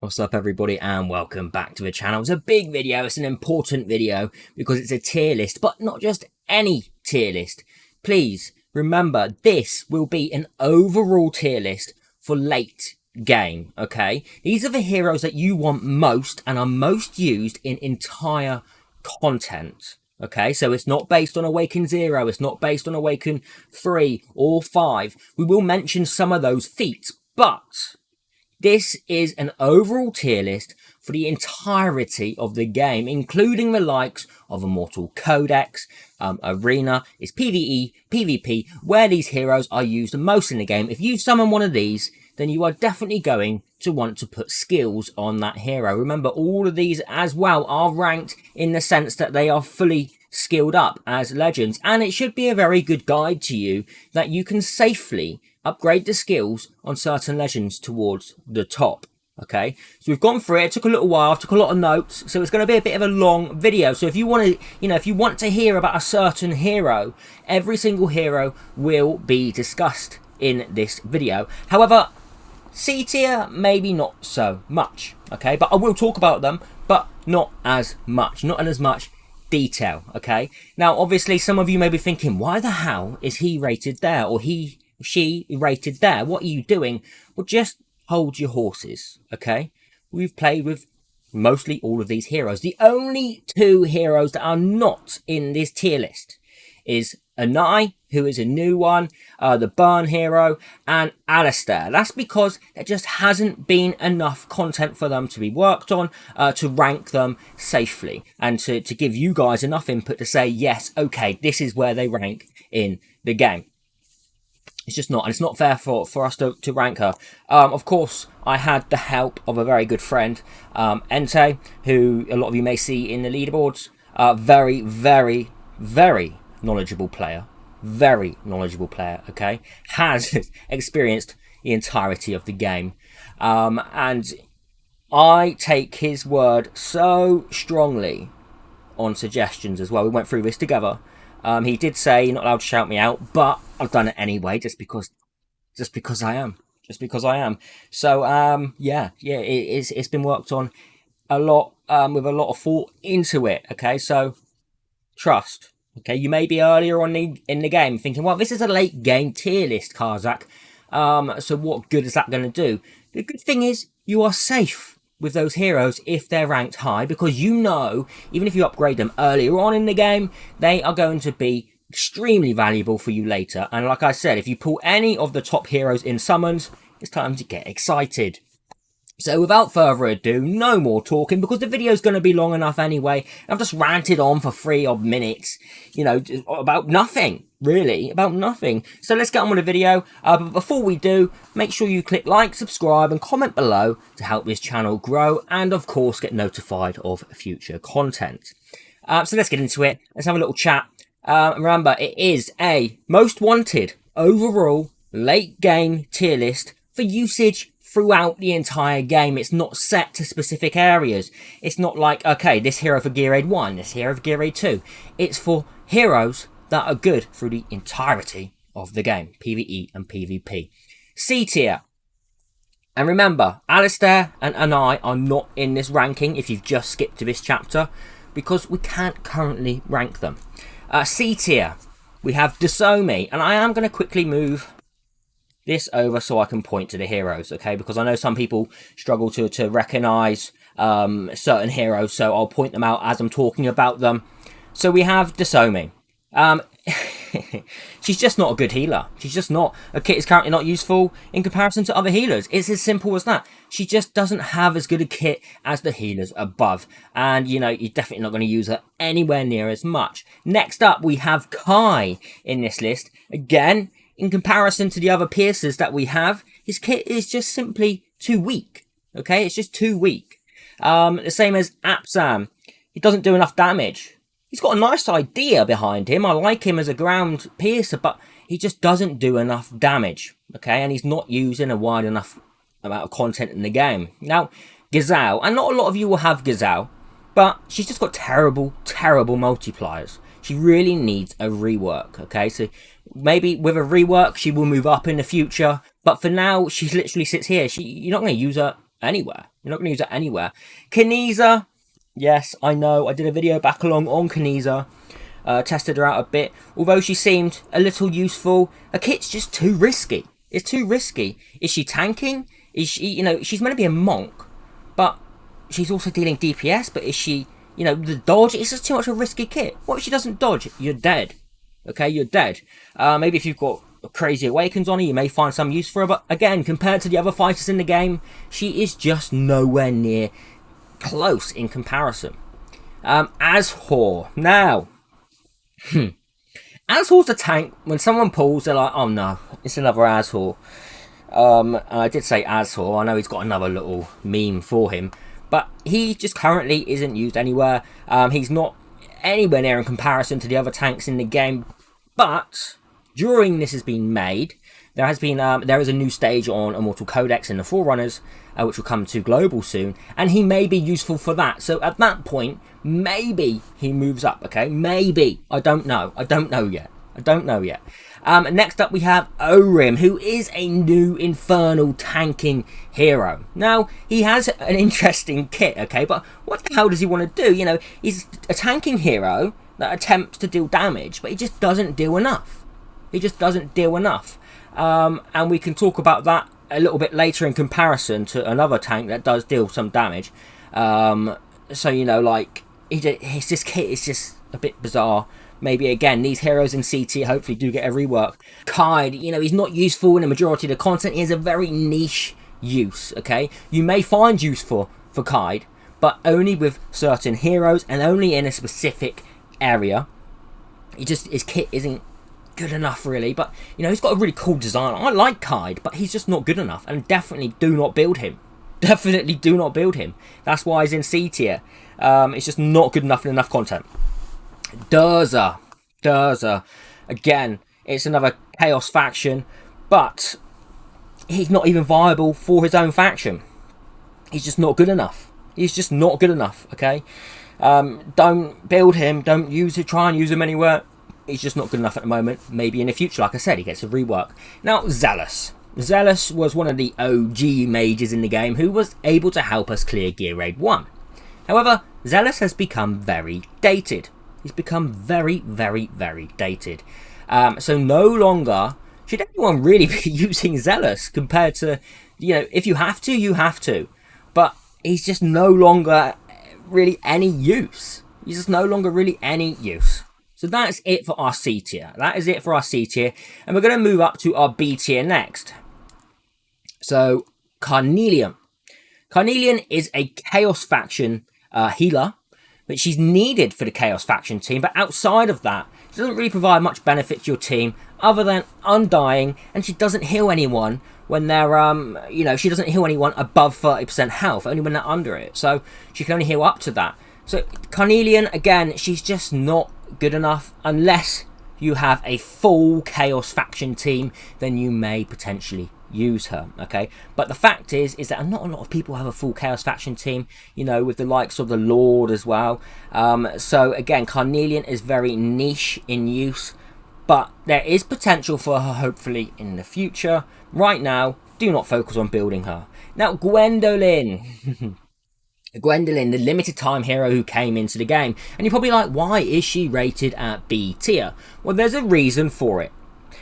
What's up everybody and welcome back to the channel. It's a big video, it's an important video because it's a tier list, but not just any tier list. Please remember this will be an overall tier list for late game, okay? These are the heroes that you want most and are most used in entire content. Okay, so it's not based on Awaken 0, it's not based on Awaken 3 or 5. We will mention some of those feats, but this is an overall tier list for the entirety of the game, including the likes of Immortal Codex, Arena, is PvE, PvP, where these heroes are used the most in the game. If you summon one of these, then you are definitely going to want to put skills on that hero. Remember, all of these as well are ranked in the sense that they are fully skilled up as legends, and it should be a very good guide to you that you can safely upgrade the skills on certain legends towards the top. Okay, so we've gone through it. It took a little while, took a lot of notes, so it's going to be a bit of a long video. So if you want to, if you want to hear about a certain hero, every single hero will be discussed in this video. However, C tier, maybe not so much, okay? But I will talk about them, but not as much, not in as much detail, okay? Now, obviously, some of you may be thinking, why the hell is he rated there, or she rated there? What are you doing? Well, just hold your horses, okay? We've played with mostly all of these heroes. The only two heroes that are not in this tier list is Anai, who is a new one, the Burn hero, and Alistair. That's because there just hasn't been enough content for them to be worked on, to rank them safely, and to give you guys enough input to say, yes, okay, this is where they rank in the game. It's just not, and it's not fair for us to rank her. Of course, I had the help of a very good friend, Entei, who a lot of you may see in the leaderboards. Very, very, very knowledgeable player. Very knowledgeable player, okay? Has experienced the entirety of the game. And I take his word so strongly on suggestions as well. We went through this together. He did say you're not allowed to shout me out, but I've done it anyway, just because I am. So, it's been worked on a lot, with a lot of thought into it, okay? So, trust, okay? You may be earlier on in the game thinking, well, this is a late game tier list, Carzak. So what good is that going to do? The good thing is, you are safe with those heroes if they're ranked high, because you know, even if you upgrade them earlier on in the game, they are going to be extremely valuable for you later. And like I said, if you pull any of the top heroes in summons, it's time to get excited. So without further ado, no more talking, because the video's going to be long enough anyway. I've just ranted on for 3 odd minutes, about nothing, really, about nothing. So let's get on with the video. But before we do, make sure you click like, subscribe and comment below to help this channel grow, and of course get notified of future content. So let's get into it. Let's have a little chat. Remember, it is a most wanted overall late game tier list for usage throughout the entire game. It's not set to specific areas. It's not like, okay, this hero for Gear Aid 1, this hero for Gear Aid 2. It's for heroes that are good through the entirety of the game, PvE and PvP. C tier. And remember, Alistair and Anai are not in this ranking if you've just skipped to this chapter, because we can't currently rank them. C tier, we have Dasomi, and I am going to quickly move this over so I can point to the heroes, okay? Because I know some people struggle to recognise certain heroes, so I'll point them out as I'm talking about them. So we have Dasomi. She's just not a good healer. She's just not. Her kit is currently not useful in comparison to other healers. It's as simple as that. She just doesn't have as good a kit as the healers above. And, you're definitely not going to use her anywhere near as much. Next up, we have Kai in this list. Again, in comparison to the other piercers that we have, his kit is just simply too weak. Okay, it's just too weak. The same as Apsam. He doesn't do enough damage. He's got a nice idea behind him. I like him as a ground piercer, but he just doesn't do enough damage. Okay, and he's not using a wide enough amount of content in the game. Now, Gazelle, and not a lot of you will have Gazelle, but she's just got terrible, terrible multipliers. She really needs a rework, okay? So maybe with a rework, she will move up in the future. But for now, she literally sits here. You're not going to use her anywhere. You're not going to use it anywhere. Kineza, yes, I know. I did a video back along on Kineza. Tested her out a bit. Although she seemed a little useful, her kit's just too risky. It's too risky. Is she tanking? Is she, you know, she's meant to be a monk, but she's also dealing DPS. But is she, you know, the dodge? It's just too much of a risky kit. What if she doesn't dodge? You're dead. Okay, you're dead. Maybe if you've got Crazy Awakens on her, you may find some use for her. But again, compared to the other fighters in the game, she is just nowhere near close in comparison. Azhor. Now, Azhor's a tank. When someone pulls, they're like, oh no, it's another Azhor. I did say Azhor. I know he's got another little meme for him, but he just currently isn't used anywhere. He's not anywhere near in comparison to the other tanks in the game. But during this has been made, there is a new stage on Immortal Codex in the Forerunners, which will come to global soon, and he may be useful for that. So at that point, maybe he moves up. Okay, maybe. I don't know. I don't know yet. Next up we have Orim, who is a new infernal tanking hero. Now, he has an interesting kit, okay, but what the hell does he want to do? You know, he's a tanking hero that attempts to deal damage, but he just doesn't deal enough. And we can talk about that a little bit later in comparison to another tank that does deal some damage. So, you know, like, his kit is just a bit bizarre. Maybe, again, these heroes in CT hopefully do get a rework. Kaid, you know, he's not useful in the majority of the content. He has a very niche use, okay? You may find use for Kaid, but only with certain heroes and only in a specific area. His kit isn't good enough, really. But, you know, he's got a really cool design. I like Kaid, but he's just not good enough. And definitely do not build him. Definitely do not build him. That's why he's in C tier. It's just not good enough in enough content. Durza. Again, it's another Chaos faction, but he's not even viable for his own faction. He's just not good enough. Okay? Don't build him. Don't use it. Try and use him anywhere. He's just not good enough at the moment. Maybe in the future, like I said, he gets a rework. Now, Zealous. Zealous was one of the OG mages in the game who was able to help us clear Gear Raid 1. However, Zealous has become very dated. He's become very, very, very dated. So no longer should anyone really be using Zealous compared to, you know, if you have to, you have to. But he's just no longer really any use. So that's it for our C tier. And we're going to move up to our B tier next. So, Carnelian. Carnelian is a Chaos faction healer, but she's needed for the Chaos faction team. But outside of that, she doesn't really provide much benefit to your team other than undying, and she doesn't heal anyone when they're, you know, she doesn't heal anyone above 30% health, only when they're under it. So she can only heal up to that. So Carnelian, again, she's just not good enough unless you have a full Chaos faction team, then you may potentially use her, okay? But the fact is that not a lot of people have a full Chaos faction team, you know, with the likes of the Lord as well. So again, Carnelian is very niche in use, but there is potential for her hopefully in the future. Right now, do not focus on building her. Now, Gwendolyn. Gwendolyn, the limited time hero who came into the game. And you're probably like, why is she rated at B tier? Well, there's a reason for it.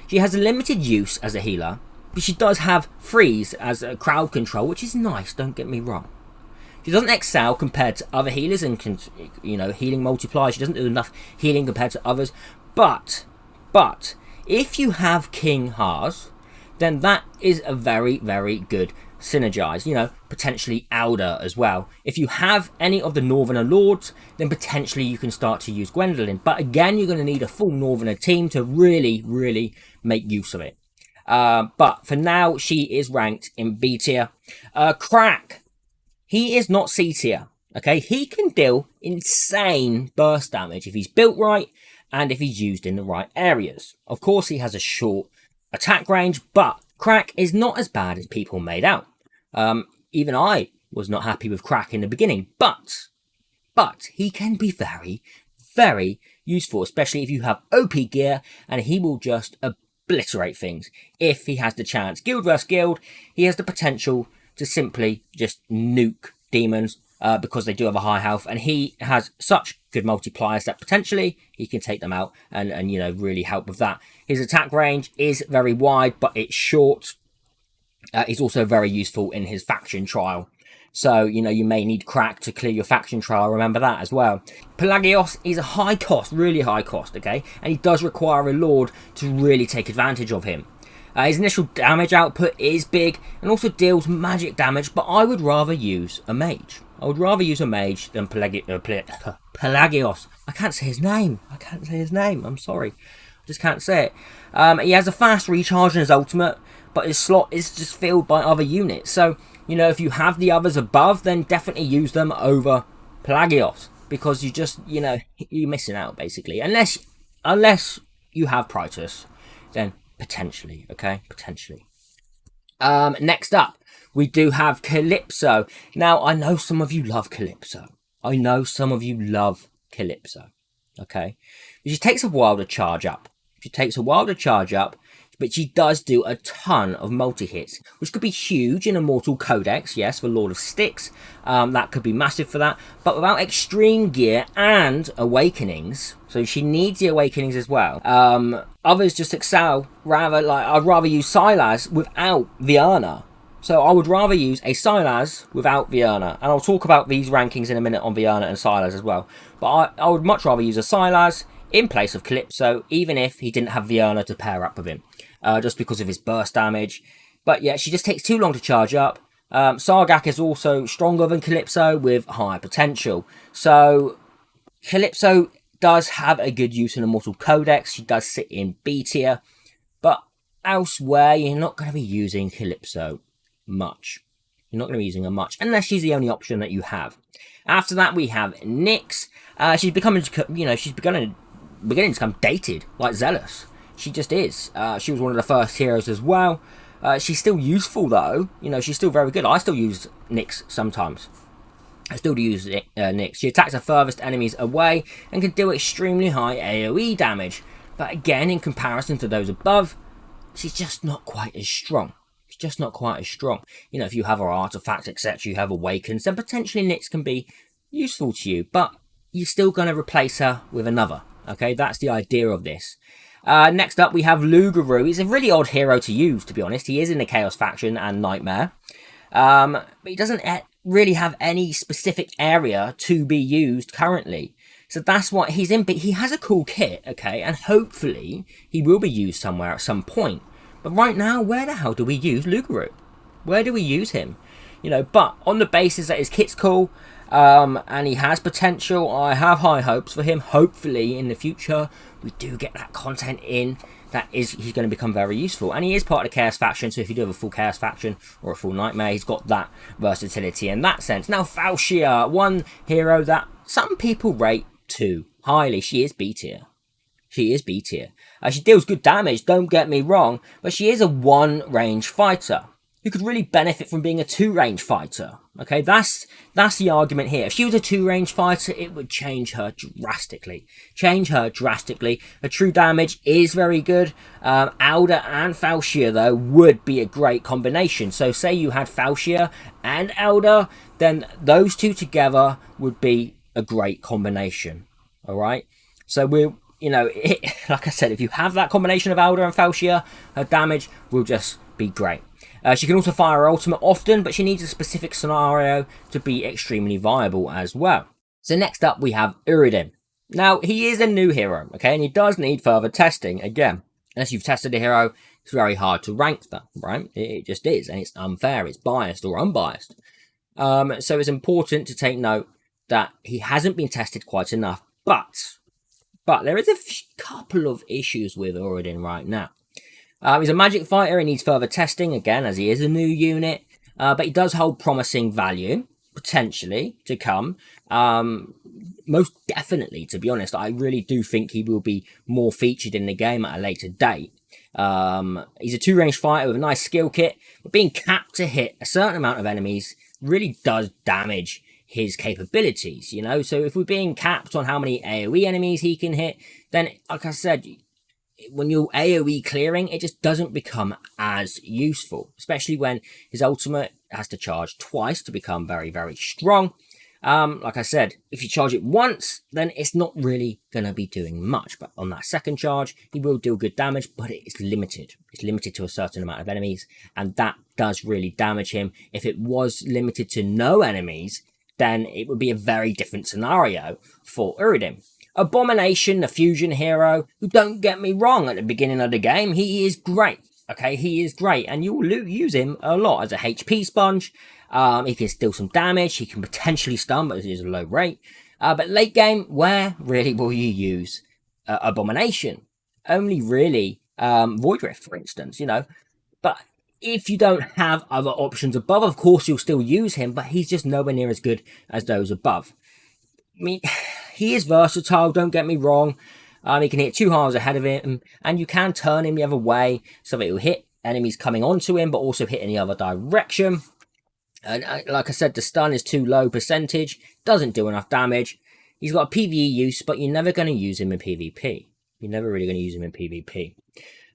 She has a limited use as a healer, but she does have freeze as a crowd control, which is nice, don't get me wrong. She doesn't excel compared to other healers and can, you know, healing multiplier. She doesn't do enough healing compared to others. But if you have King Haas, then that is a very, very good synergize, you know, potentially Elder as well. If you have any of the Northerner Lords, then potentially you can start to use Gwendolyn. But again, you're going to need a full Northerner team to really, really make use of it. But for now, she is ranked in B tier. Crack. He is not C tier. Okay, he can deal insane burst damage if he's built right and if he's used in the right areas. Of course, he has a short attack range, but Crack is not as bad as people made out. Even I was not happy with Crack in the beginning, but he can be very, very useful, especially if you have OP gear, and he will just obliterate things if he has the chance. Guild versus guild, he has the potential to simply just nuke demons because they do have a high health, and he has such good multipliers that potentially he can take them out and you know, really help with that. His attack range is very wide, but it's short. He's also very useful in his faction trial. So, you know, you may need crack to clear your faction trial. Remember that as well. Pelagios is a high cost, really high cost, okay? And he does require a lord to really take advantage of him. His initial damage output is big and also deals magic damage, but I would rather use a mage. I would rather use a mage than Pelagios. I can't say his name. I'm sorry. I just can't say it. He has a fast recharge in his ultimate, but his slot is just filled by other units. So, you know, if you have the others above, then definitely use them over Pelagios, because you just, you know, you're missing out basically. Unless you have Prytus, then potentially, okay? Potentially. Next up, we do have Calypso. Now, I know some of you love Calypso. Okay? But she takes a while to charge up. But she does do a ton of multi-hits, which could be huge in Immortal Codex, yes, for Lord of Styx. That could be massive for that. But without Extreme Gear and Awakenings, so she needs the Awakenings as well. Others just excel. I'd rather use Silas without Viana. So I would rather use a Silas without Viana. And I'll talk about these rankings in a minute on Viana and Silas as well. But I would much rather use a Silas in place of Calypso, even if he didn't have Viana to pair up with him. Just because of his burst damage. But yeah, she just takes too long to charge up. Sargak is also stronger than Calypso with higher potential. So Calypso does have a good use in Immortal Codex. She does sit in B tier. But elsewhere, you're not going to be using Calypso much. Unless she's the only option that you have. After that, we have Nyx. She's beginning to become dated, like Zealous. She just is. She was one of the first heroes as well. She's still useful though. You know, she's still very good. I still use Nyx sometimes. Nyx. She attacks the furthest enemies away and can deal extremely high AoE damage. But again, in comparison to those above, she's just not quite as strong. You know, if you have her artifact, etc., you have Awakens, then potentially Nyx can be useful to you. But you're still going to replace her with another. Okay, that's the idea of this. Next up, we have Lugaru. He's a really odd hero to use, to be honest. He is in the Chaos faction and Nightmare. But he doesn't really have any specific area to be used currently. So that's what he's in. But he has a cool kit, okay? And hopefully, he will be used somewhere at some point. But right now, where the hell do we use Lugaru? Where do we use him? You know, but on the basis that his kit's cool, and he has potential, I have high hopes for him. Hopefully, in the future, we do get that content in. He's going to become very useful. And he is part of the Chaos faction, so if you do have a full Chaos faction or a full Nightmare, he's got that versatility in that sense. Now, Falshia, one hero that some people rate too highly. She is B tier. She deals good damage, don't get me wrong, but she is a one-range fighter who could really benefit from being a two-range fighter. Okay, that's the argument here. If she was a two-range fighter, it would change her drastically. Her true damage is very good. Alda and Falshia, though, would be a great combination. So say you had Falshia and Alda, then those two together would be a great combination. All right? So like I said, if you have that combination of Alda and Falshia, her damage will just be great. She can also fire her ultimate often, but she needs a specific scenario to be extremely viable as well. So next up, we have Uridin. Now, he is a new hero, okay, and he does need further testing. Again, unless you've tested a hero, it's very hard to rank them, right? It just is, and it's unfair, it's biased or unbiased. So it's important to take note that he hasn't been tested quite enough, but there is a couple of issues with Uridin right now. He's a magic fighter, he needs further testing, again, as he is a new unit. But he does hold promising value, potentially, to come. Most definitely, to be honest. I really do think he will be more featured in the game at a later date. He's a two-range fighter with a nice skill kit, but being capped to hit a certain amount of enemies really does damage his capabilities, you know? So if we're being capped on how many AoE enemies he can hit, then, like I said, when you're AoE clearing, it just doesn't become as useful, especially when his ultimate has to charge twice to become very, very strong. Like I said, if you charge it once, then it's not really going to be doing much. But on that second charge, he will do good damage, but it's limited. It's limited to a certain amount of enemies, and that does really damage him. If it was limited to no enemies, then it would be a very different scenario for Uridim. Abomination, the fusion hero, who, don't get me wrong, at the beginning of the game, he is great. Okay, he is great, and you'll use him a lot as a HP sponge. He can deal some damage, he can potentially stun, but it is a low rate. But late game, where really will you use Abomination? Only really Void Rift, for instance, you know. But if you don't have other options above, of course you'll still use him, but he's just nowhere near as good as those above. I mean, he is versatile, don't get me wrong. He can hit 2 halves ahead of him, and you can turn him the other way so that he'll hit enemies coming onto him, but also hit in the other direction. And like I said, the stun is too low percentage, doesn't do enough damage. He's got a PvE use, but you're never going to use him in PvP. You're never really going to use him in PvP.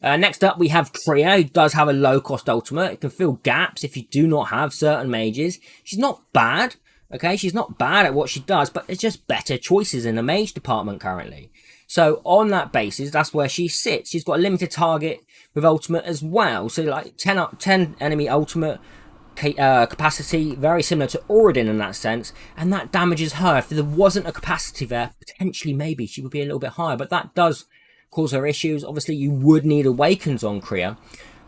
Next up, we have Kriya, who does have a low-cost ultimate. It can fill gaps if you do not have certain mages. She's not bad, okay? She's not bad at what she does, but there's just better choices in the mage department currently. So on that basis, that's where she sits. She's got a limited target with ultimate as well. So like 10 enemy ultimate capacity, very similar to Auradin in that sense, and that damages her. If there wasn't a capacity there, potentially maybe she would be a little bit higher, but that does cause her issues. Obviously you would need Awakens on Kriya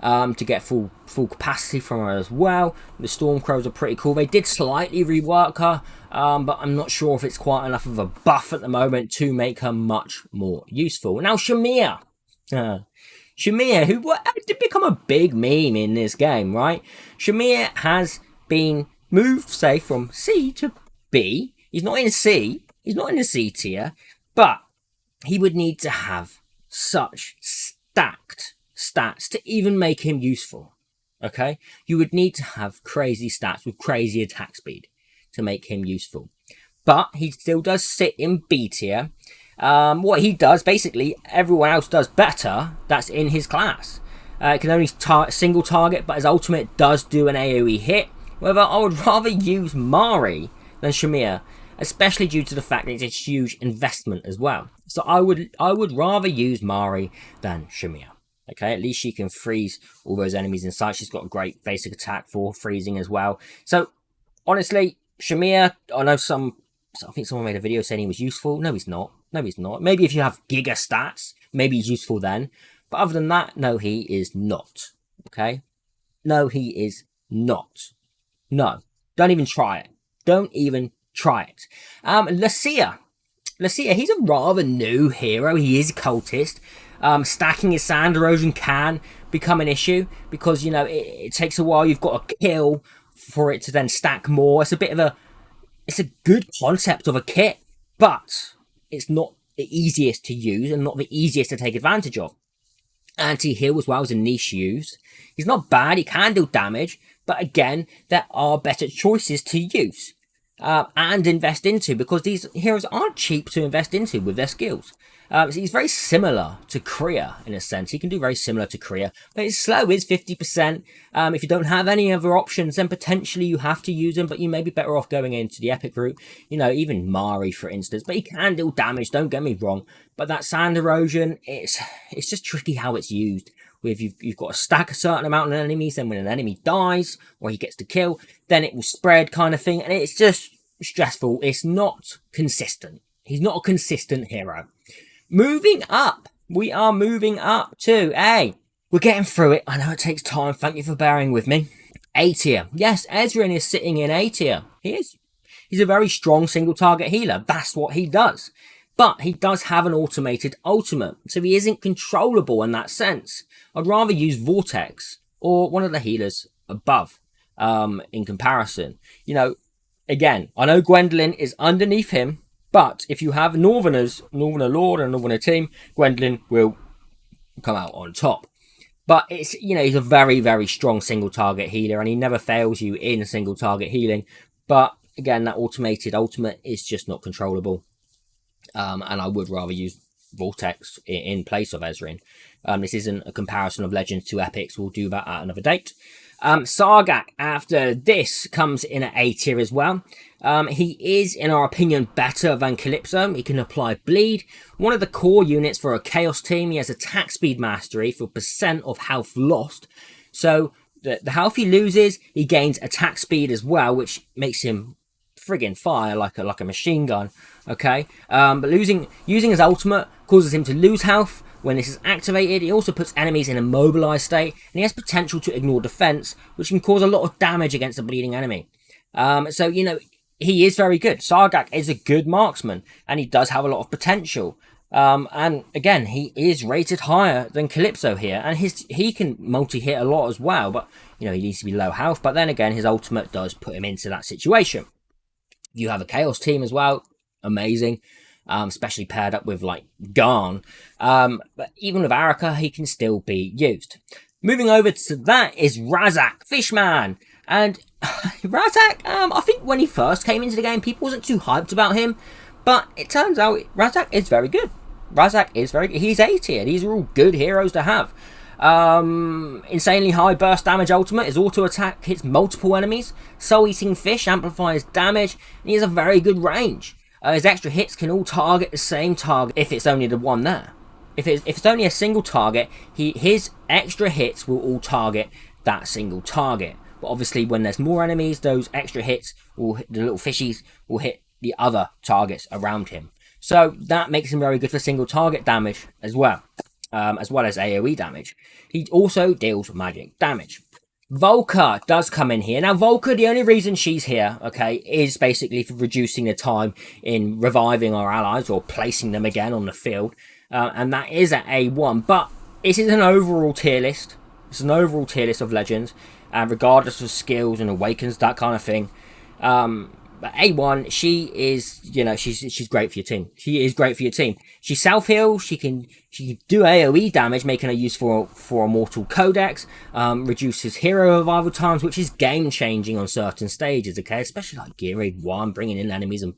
to get full capacity from her as well. The Stormcrows are pretty cool. They did slightly rework her, but I'm not sure if it's quite enough of a buff at the moment to make her much more useful. Now Shamir, Shamir, who did become a big meme in this game, right? Shamir has been moved, say, from C to B. He's not in C. He's not in the C tier. But he would need to have such stacked stats to even make him useful. Okay? You would need to have crazy stats with crazy attack speed to make him useful. But he still does sit in B tier. What he does, basically, everyone else does better that's in his class. It can only single target, but his ultimate does do an AoE hit. However, I would rather use Mari than Shamir, especially due to the fact that it's a huge investment as well. So I would rather use Mari than Shamir. Okay, at least she can freeze all those enemies in sight. She's got a great basic attack for freezing as well. So, honestly, Shamir, I think someone made a video saying he was useful. No, he's not. No, he's not. Maybe if you have giga stats, maybe he's useful then. But other than that, no, he is not. Okay? No, he is not. No. Don't even try it. Don't even try it. Lucia, he's a rather new hero. He is a cultist. Stacking his sand erosion can become an issue because, you know, it takes a while. You've got to kill for it to then stack more. It's a good concept of a kit, but it's not the easiest to use and not the easiest to take advantage of. Anti-heal as well is a niche use. He's not bad, he can do damage, but again, there are better choices to use and invest into, because these heroes aren't cheap to invest into with their skills. So he's very similar to Kriya in a sense. He can do very similar to Kriya, but his slow is 50%. If you don't have any other options, then potentially you have to use him, but you may be better off going into the epic route. You know, even Mari, for instance, but he can do damage, don't get me wrong. But that sand erosion, it's just tricky how it's used. With you've got to stack a certain amount of enemies, then when an enemy dies, or he gets to kill, then it will spread kind of thing, and it's just stressful. It's not consistent. He's not a consistent hero. Moving up, we are moving up to A. We're getting through it. I know it takes time. Thank you for bearing with me. A tier. Yes, Ezreal is sitting in A tier. He is. He's a very strong single target healer. That's what he does. But he does have an automated ultimate, so he isn't controllable in that sense. I'd rather use Vortex or one of the healers above in comparison. You know, again, I know Gwendolyn is underneath him, but if you have Northerner Lord and Northerner team, Gwendolyn will come out on top. But it's, you know, he's a very, very strong single target healer, and he never fails you in single target healing. But again, that automated ultimate is just not controllable. And I would rather use Vortex in place of Ezrein. This isn't a comparison of Legends to Epics. We'll do that at another date. Carzak, after this, comes in at A tier as well. He is, in our opinion, better than Calypso. He can apply bleed. One of the core units for a Chaos team. He has attack speed mastery for % of health lost. So the health he loses, he gains attack speed as well, which makes him friggin' fire like a machine gun. Okay, but using his ultimate causes him to lose health. When this is activated, he also puts enemies in a mobilized state, and he has potential to ignore defense, which can cause a lot of damage against a bleeding enemy. So, you know, he is very good. Carzak is a good marksman, and he does have a lot of potential. And again, he is rated higher than Calypso here, and he can multi-hit a lot as well, but, you know, he needs to be low health. But then again, his ultimate does put him into that situation. You have a Chaos team as well. Amazing. Especially paired up with like Garn. But even with Araka, he can still be used. Moving over to that is Razak, Fishman. And Razak, I think when he first came into the game, people wasn't too hyped about him. But it turns out Razak is very good. Razak is very good. He's A tier. These are all good heroes to have. Insanely high burst damage ultimate. His auto attack hits multiple enemies. Soul Eating Fish amplifies damage. And he has a very good range. His extra hits can all target the same target if it's only the one there. If it's only a single target, his extra hits will all target that single target. But obviously, when there's more enemies, those extra hits will hit, the little fishies will hit the other targets around him. So that makes him very good for single target damage as well as AoE damage. He also deals magic damage. Volker does come in here. Now, Volker, the only reason she's here, okay, is basically for reducing the time in reviving our allies or placing them again on the field. And that is at A1. But this is an overall tier list. It's an overall tier list of legends, regardless of skills and awakens, that kind of thing. But A1, she is, you know, she's great for your team. She is great for your team. She self-heals, she can do AoE damage, making her useful for Immortal Codex, reduces hero revival times, which is game-changing on certain stages, okay? Especially like Gear Raid 1, bringing in enemies and,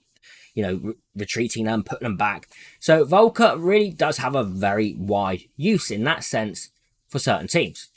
you know, retreating them, putting them back. So Volker really does have a very wide use in that sense for certain teams.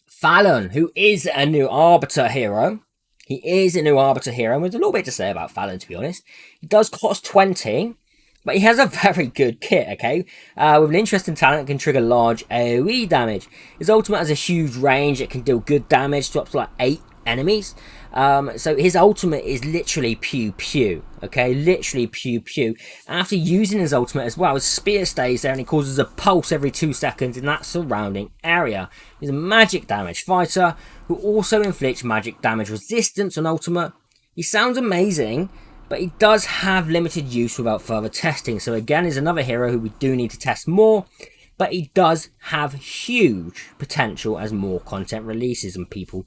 Fallon, who is a new Arbiter hero. He is a new Arbiter hero, and there's a little bit to say about Fallon, to be honest. He does cost 20, but he has a very good kit, okay? With an interesting talent, it can trigger large AoE damage. His ultimate has a huge range. It can deal good damage to up to like 8 enemies. So his ultimate is literally pew pew, okay? Literally pew pew. After using his ultimate as well, his spear stays there and he causes a pulse every 2 seconds in that surrounding area. He's a magic damage fighter who also inflicts magic damage resistance on ultimate. He sounds amazing, but he does have limited use without further testing. So again, is another hero who we do need to test more, but he does have huge potential as more content releases and people's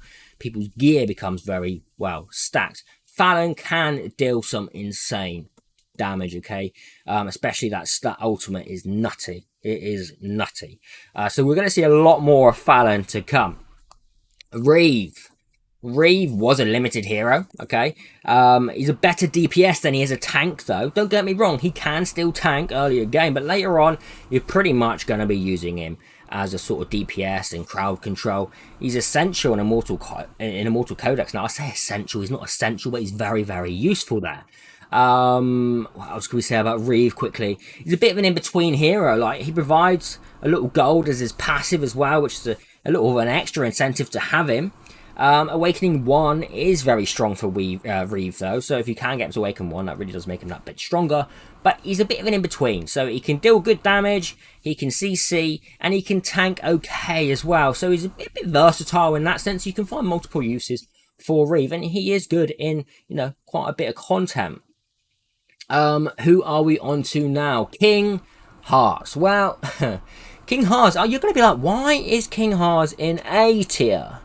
gear becomes very well stacked. Fallon can deal some insane damage, okay? Especially that ultimate is nutty. It is nutty. So we're going to see a lot more of Fallon to come. Reeve was a limited hero, okay? He's a better DPS than he is a tank, though. Don't get me wrong, he can still tank earlier game, but later on, you're pretty much going to be using him as a sort of DPS and crowd control. He's essential in Immortal Codex. Now, I say essential, he's not essential, but he's very, very useful there. What else can we say about Reeve quickly? He's a bit of an in-between hero. Like, he provides a little gold as his passive as well, which is a little of an extra incentive to have him. Awakening 1 is very strong for Reeve though, so if you can get him to Awaken 1, that really does make him that bit stronger. But he's a bit of an in-between, so he can deal good damage, he can CC, and he can tank okay as well. So he's a bit versatile in that sense. You can find multiple uses for Reeve, and he is good in, you know, quite a bit of content. Who are we on to now? King Haas. Well, King Haas, you're going to be like, why is King Haas in A tier?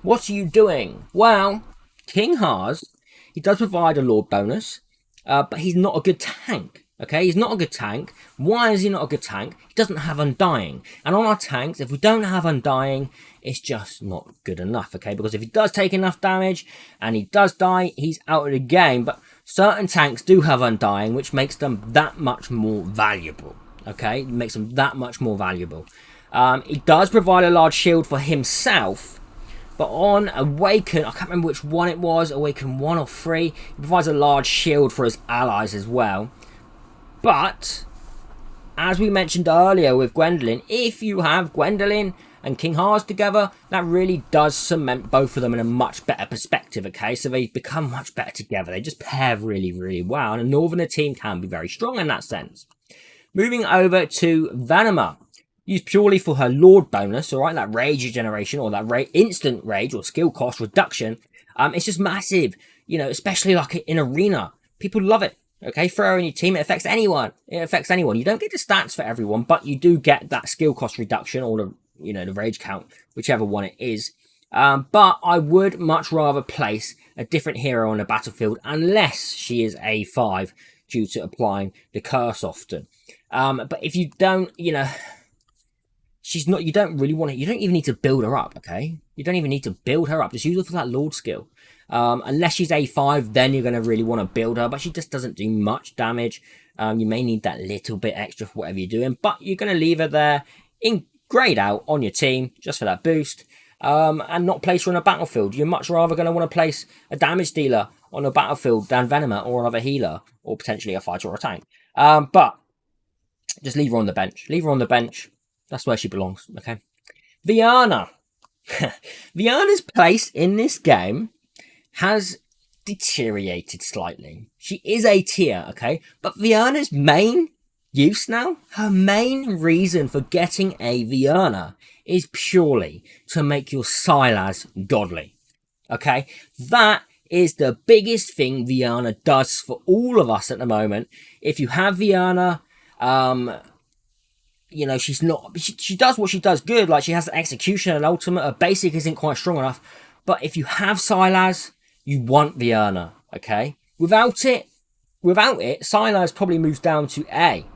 What are you doing? Well, King Haas, he does provide a Lord bonus, but he's not a good tank. Okay, he's not a good tank. Why is he not a good tank? He doesn't have Undying. And on our tanks, if we don't have Undying, it's just not good enough, okay? Because if he does take enough damage and he does die, he's out of the game. But certain tanks do have Undying, which makes them that much more valuable. Okay, it makes him that much more valuable. He does provide a large shield for himself, but on Awaken, I can't remember which one it was, Awaken 1 or 3, he provides a large shield for his allies as well. But, as we mentioned earlier with Gwendolyn, if you have Gwendolyn and King Haas together, that really does cement both of them in a much better perspective, okay? So they become much better together. They just pair really, really well, and a Northerner team can be very strong in that sense. Moving over to Venema. Used purely for her Lord bonus, alright, that rage regeneration, or that instant rage, or skill cost reduction. It's just massive, you know, especially like in Arena. People love it, okay? Throw her in your team, it affects anyone. It affects anyone. You don't get the stats for everyone, but you do get that skill cost reduction, or the, you know, the rage count, whichever one it is. But I would much rather place a different hero on the battlefield, unless she is A5, due to applying the curse often. But if you don't, you know, she's not, you don't really want to, you don't even need to build her up, okay? You don't even need to build her up, just use her for that Lord skill. Unless she's A5, then you're going to really want to build her, but she just doesn't do much damage. You may need that little bit extra for whatever you're doing, but you're going to leave her there in grayed out on your team, just for that boost, and not place her on a battlefield. You're much rather going to want to place a damage dealer on a battlefield than Venema, or another healer, or potentially a fighter or a tank. But just leave her on the bench. Leave her on the bench. That's where she belongs, okay? Viana. Viana's place in this game has deteriorated slightly. She is a tier, okay? But Viana's main use now, her main reason for getting a Viana is purely to make your Silas godly, okay? That is the biggest thing Viana does for all of us at the moment. If you have Viana, you know, she's not, she does what she does good, like she has the execution and ultimate, her basic isn't quite strong enough, but if you have Silas, you want Viana, okay? Without it, Silas probably moves down to A,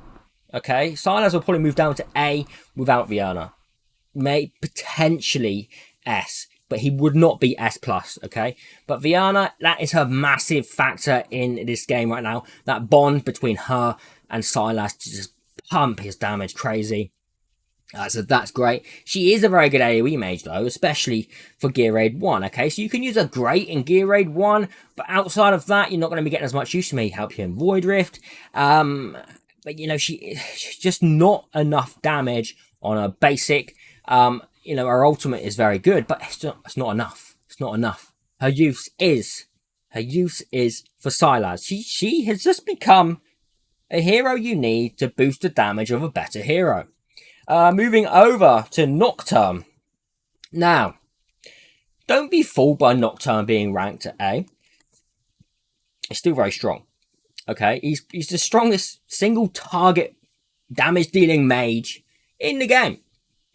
okay? Silas will probably move down to A without Viana. May potentially S, but he would not be S+, okay? But Viana, that is her massive factor in this game right now. That bond between her and Silas to just pump his damage crazy. So that's great. She is a very good AoE mage though, especially for Gear Raid 1, okay? So you can use her great in Gear Raid 1, but outside of that, you're not going to be getting as much use. She may help you in Void Rift. But, you know, she's just not enough damage on her basic. You know, her ultimate is very good, but it's not enough. It's not enough. Her use is for Silas. She has just become a hero you need to boost the damage of a better hero. Moving over to Nocturne. Now, don't be fooled by Nocturne being ranked at A. It's still very strong. Okay, he's the strongest single target damage dealing mage in the game.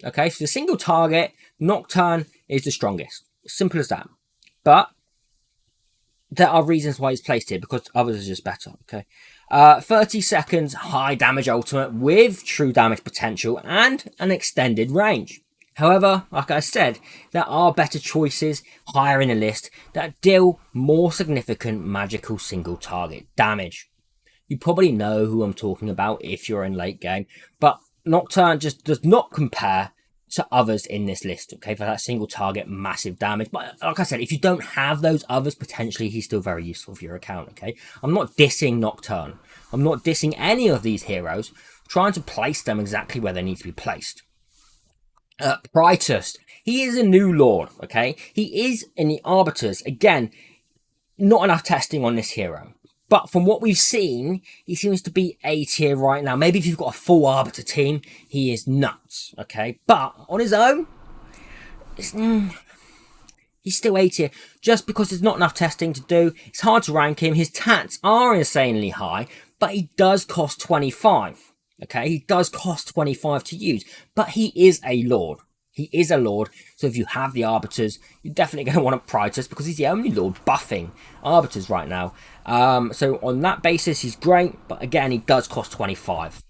Okay, so the single target, Nocturne is the strongest. Simple as that. But there are reasons why he's placed here, because others are just better. Okay, 30 seconds high damage ultimate with true damage potential and an extended range. However, like I said, there are better choices higher in the list that deal more significant magical single target damage. You probably know who I'm talking about if you're in late game, but Nocturne just does not compare to others in this list, okay, for that single target massive damage. But like I said, if you don't have those others, potentially he's still very useful for your account, okay? I'm not dissing Nocturne. I'm not dissing any of these heroes, trying to place them exactly where they need to be placed. Prytus, he is a new lord, okay? He is in the Arbiters. Again, not enough testing on this hero. But from what we've seen, he seems to be A tier right now. Maybe if you've got a full Arbiter team, he is nuts, okay? But on his own, he's still A tier. Just because there's not enough testing to do, it's hard to rank him. His tats are insanely high, but he does cost 25, okay? He does cost 25 to use, but he is a lord. He is a lord, so if you have the Arbiters, you're definitely going to want to Prytus because he's the only lord buffing Arbiters right now. So on that basis, he's great, but again, he does cost 25.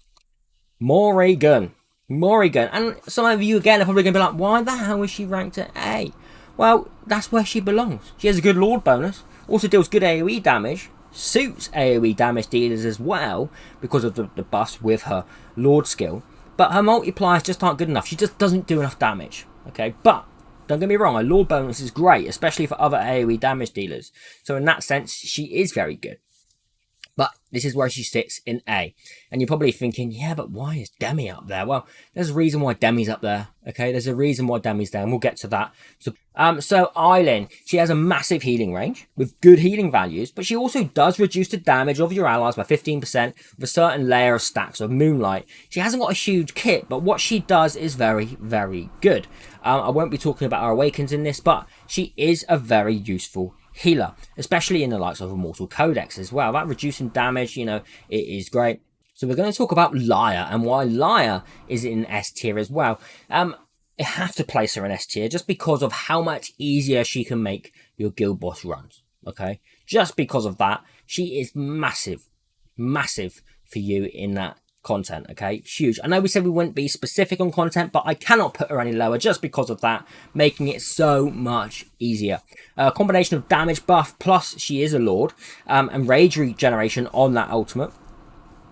Morrigan. And some of you, again, are probably going to be like, why the hell is she ranked at A? Well, that's where she belongs. She has a good lord bonus, also deals good AoE damage, suits AoE damage dealers as well because of the buffs with her Lord skill. But her multipliers just aren't good enough. She just doesn't do enough damage. Okay, but don't get me wrong, her Lord bonus is great, especially for other AoE damage dealers. So in that sense, she is very good. But this is where she sits in A. And you're probably thinking, yeah, but why is Demi up there? Well, there's a reason why Demi's up there. Okay, there's a reason why Demi's there, and we'll get to that. So Eileen, she has a massive healing range with good healing values, but she also does reduce the damage of your allies by 15% with a certain layer of stacks of Moonlight. She hasn't got a huge kit, but what she does is very, very good. I won't be talking about her Awakens in this, but she is a very useful healer, especially in the likes of Immortal Codex as well. That reducing damage, you know, it is great. So we're going to talk about Lyre and why Lyre is in S tier as well. I have to place her in S tier just because of how much easier she can make your guild boss runs. Okay, just because of that, she is massive for you in that content. Okay, huge. I know we said we wouldn't be specific on content, but I cannot put her any lower just because of that, making it so much easier. A combination of damage buff plus she is a Lord, and rage regeneration on that ultimate.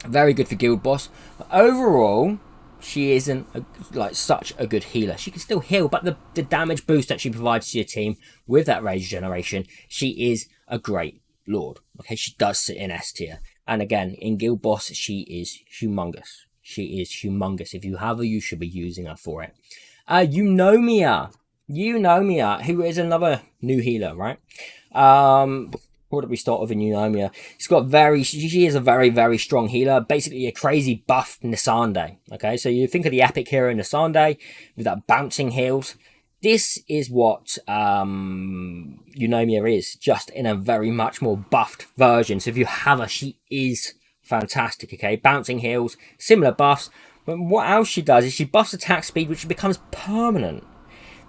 Very good for guild boss. But overall, she isn't like such a good healer. She can still heal, but the damage boost that she provides to your team with that rage generation, she is a great Lord. Okay, she does sit in S tier. And again, in Guild Boss, she is humongous. She is humongous. If you have her, you should be using her for it. Eunomia, who is another new healer, right? What did we start with in Eunomia? She is a very, very strong healer. Basically, a crazy buff Nisande. Okay, so you think of the epic hero Nisande with that bouncing heals. This is what Eunomia is, just in a very much more buffed version. So if you have her, she is fantastic, okay? Bouncing heals, similar buffs. But what else she does is she buffs attack speed, which becomes permanent.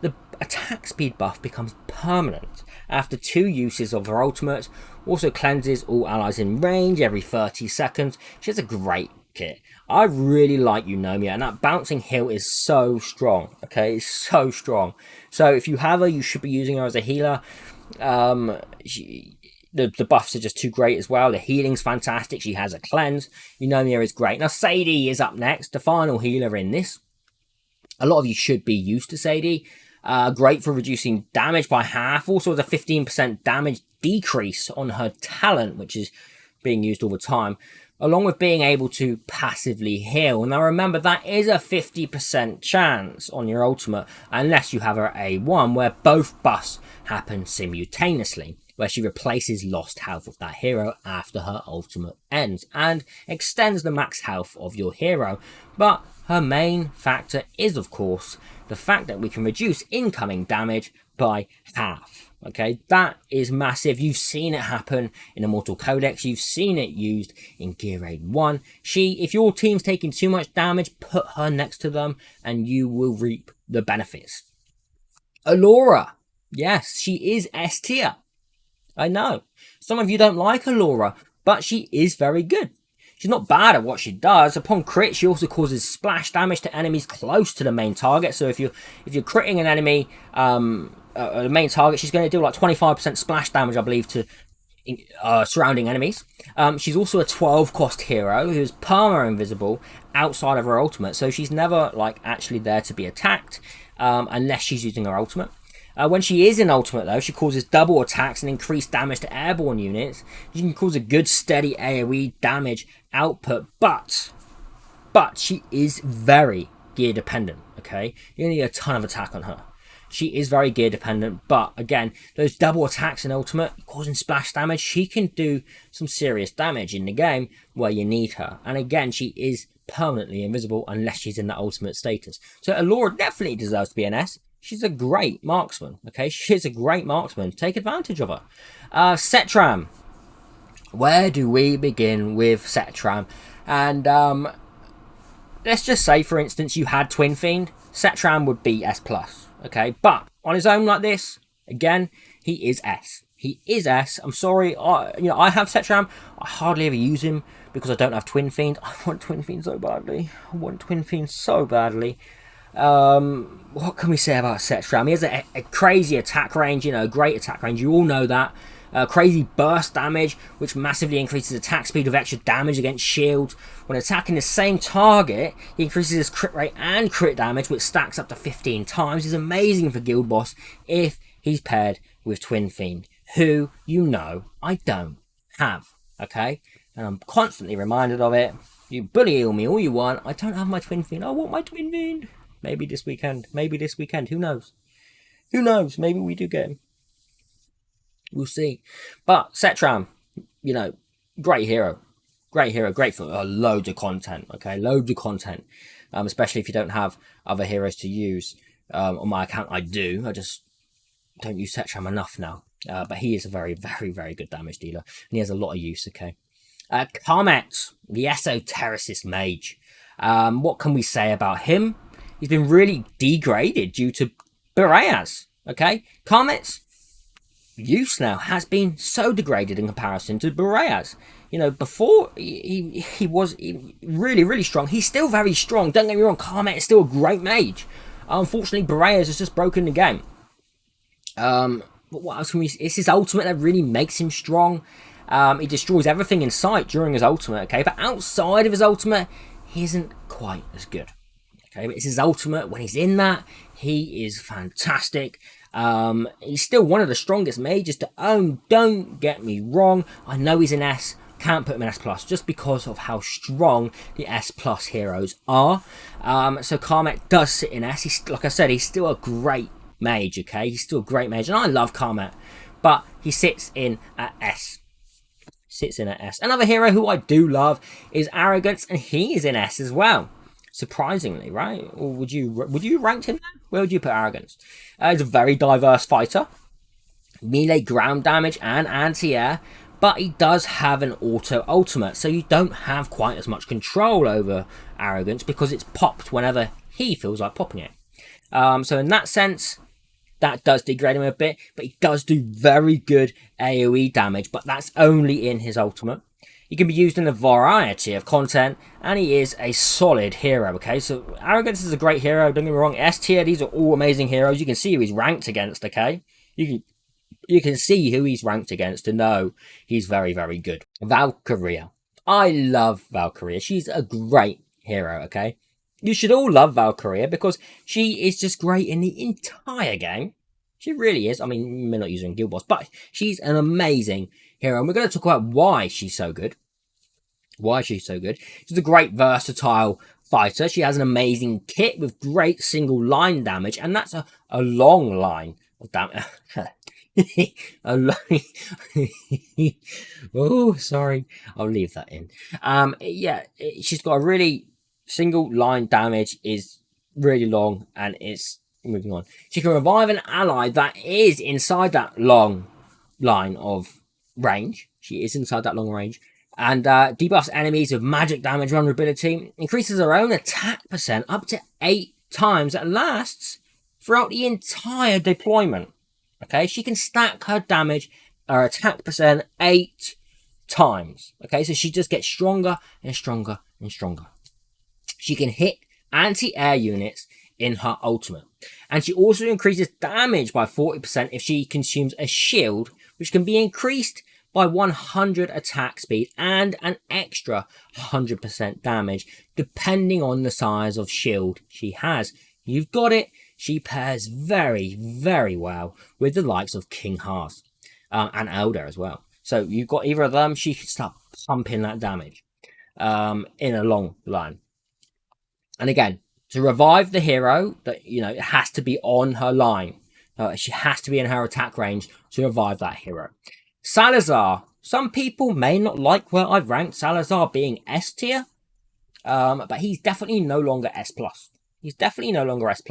The attack speed buff becomes permanent after 2 uses of her ultimate. Also cleanses all allies in range every 30 seconds. She has a great kit. I really like Eunomia, and that bouncing heal is so strong. Okay, it's so strong. So if you have her, you should be using her as a healer. The buffs are just too great as well. The healing's fantastic. She has a cleanse. Eunomia is great. Now Sadie is up next, the final healer in this. A lot of you should be used to Sadie. Great for reducing damage by half. Also has a 15% damage decrease on her talent, which is being used all the time, along with being able to passively heal. Now remember, that is a 50% chance on your ultimate, unless you have her A1, where both buffs happen simultaneously, where she replaces lost health of that hero after her ultimate ends, and extends the max health of your hero. But her main factor is, of course, the fact that we can reduce incoming damage by half. Okay, that is massive. You've seen it happen in Immortal Codex. You've seen it used in Gear Raid 1. If your team's taking too much damage, put her next to them and you will reap the benefits. Allura. Yes, she is S tier. I know. Some of you don't like Allura, but she is very good. She's not bad at what she does. Upon crit, she also causes splash damage to enemies close to the main target. So if you're critting an enemy, the main target, she's going to do like 25% splash damage, I believe, to surrounding enemies. She's also a 12 cost hero who's perma invisible outside of her ultimate. So she's never like actually there to be attacked unless she's using her ultimate. When she is in ultimate though, she causes double attacks and increased damage to airborne units. She can cause a good steady AoE damage output, but she is very gear dependent, okay? You need a ton of attack on her. She is very gear dependent, but again, those double attacks in ultimate causing splash damage, she can do some serious damage in the game where you need her. And again, she is permanently invisible unless she's in that ultimate status. So Allura definitely deserves to be an S. She's a great marksman, okay? She's a great marksman. Take advantage of her. Setram. Where do we begin with Setram? And let's just say, for instance, you had Twin Fiend. Setram would be S+, okay? But on his own like this, again, he is S. He is S. I'm sorry. I have Setram. I hardly ever use him because I don't have Twin Fiend. I want Twin Fiend so badly. What can we say about Setram? He has a crazy attack range, great attack range. You all know that. crazy burst damage, which massively increases attack speed with extra damage against shields. When attacking the same target, he increases his crit rate and crit damage, which stacks up to 15 times. He's amazing for Guild Boss if he's paired with Twin Fiend, who, you know, I don't have, okay? And I'm constantly reminded of it. You bully me all you want. I don't have my Twin Fiend. I want my Twin Fiend. Maybe this weekend. Maybe this weekend. Who knows? Who knows? Maybe we do get him. We'll see. But Setram, you know, great hero. Great hero. Great for loads of content. Okay, loads of content. Especially if you don't have other heroes to use. On my account, I do. I just don't use Setram enough now. But he is a very, very, very good damage dealer. And he has a lot of use, okay? Karmet, the esotericist mage. What can we say about him? He's been really degraded due to Boreas, okay? Karmet's use now has been so degraded in comparison to Boreas. You know, before he was really, really strong. He's still very strong. Don't get me wrong, Karmet is still a great mage. Unfortunately, Boreas has just broken the game. But what else can we... It's his ultimate that really makes him strong. He destroys everything in sight during his ultimate, okay? But outside of his ultimate, he isn't quite as good. Okay, but it's his ultimate. When he's in that, he is fantastic. He's still one of the strongest mages to own. Don't get me wrong. I know he's an S. Can't put him in S+, just because of how strong the S+ heroes are. So Karmet does sit in S. He's, like I said, he's still a great mage, okay? He's still a great mage, and I love Karmet. But he sits in at S. Sits in at S. Another hero who I do love is Arrogance, and he is in S as well. Surprisingly, right? Or would you rank him there? Where would you put Arrogance? He's a very diverse fighter. Melee ground damage and anti-air. But he does have an auto ultimate. So you don't have quite as much control over Arrogance because it's popped whenever he feels like popping it. So in that sense, that does degrade him a bit. But he does do very good AoE damage. But that's only in his ultimate. He can be used in a variety of content, and he is a solid hero, okay? So, Arrogance is a great hero, don't get me wrong. S tier, these are all amazing heroes. You can see who he's ranked against, okay? You can see who he's ranked against to know he's very, very good. Valkyria. I love Valkyria. She's a great hero, okay? You should all love Valkyria because she is just great in the entire game. She really is. I mean, you may not use her in Guild Boss, but she's an amazing hero. And we're going to talk about why she's so good. Why she's so good. She's a great versatile fighter. She has an amazing kit with great single line damage. And that's a long line of damage. Oh, sorry. I'll leave that in. Yeah, she's got a really single line damage is really long and it's... Moving on. She can revive an ally that is inside that long line of range. She is inside that long range. And debuffs enemies with magic damage vulnerability. Increases her own attack percent up to 8 times. That lasts throughout the entire deployment. Okay, she can stack her damage, her attack percent 8 times. Okay, so she just gets stronger and stronger and stronger. She can hit anti-air units in her ultimate. And she also increases damage by 40% if she consumes a shield, which can be increased by 100 attack speed and an extra 100% damage, depending on the size of shield she has. You've got it. She pairs very, very well with the likes of King Haas and Elder as well. So you've got either of them, she can start pumping that damage in a long line. And again, to revive the hero, that it has to be on her line. She has to be in her attack range to revive that hero. Salazar. Some people may not like where I've ranked Salazar being S tier. But he's definitely no longer S+. He's definitely no longer S+.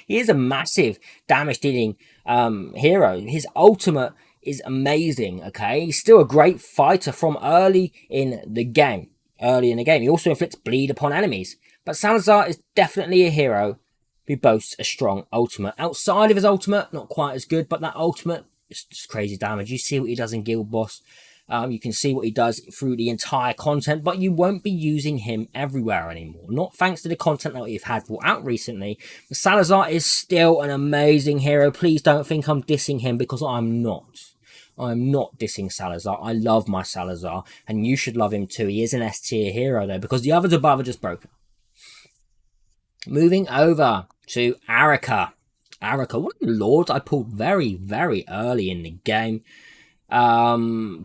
He is a massive damage dealing hero. His ultimate is amazing, okay? He's still a great fighter from early in the game. He also inflicts bleed upon enemies. But Salazar is definitely a hero who boasts a strong ultimate. Outside of his ultimate, not quite as good, but that ultimate is just crazy damage. You see what he does in Guild Boss. You can see what he does through the entire content, but you won't be using him everywhere anymore. Not thanks to the content that we've had brought out recently. But Salazar is still an amazing hero. Please don't think I'm dissing him because I'm not. I'm not dissing Salazar. I love my Salazar, and you should love him too. He is an S tier hero though, because the others above are just broken. Moving over to Arika. Arika, one of the lords I pulled very, very early in the game. Arika,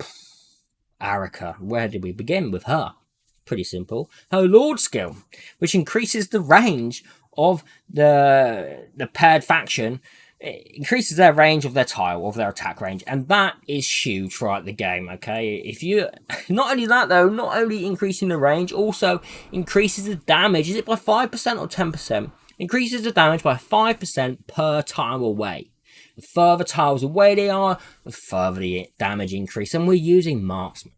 where did we begin with her? Pretty simple. Her Lord skill, which increases the range of the paired faction. It increases their range of their tile, of their attack range, and that is huge throughout the game, okay? If you, not only that though, not only increasing the range, also increases the damage. Is it by 5% or 10%? Increases the damage by 5% per tile away. The further tiles away they are, the further the damage increase, and we're using marksmen.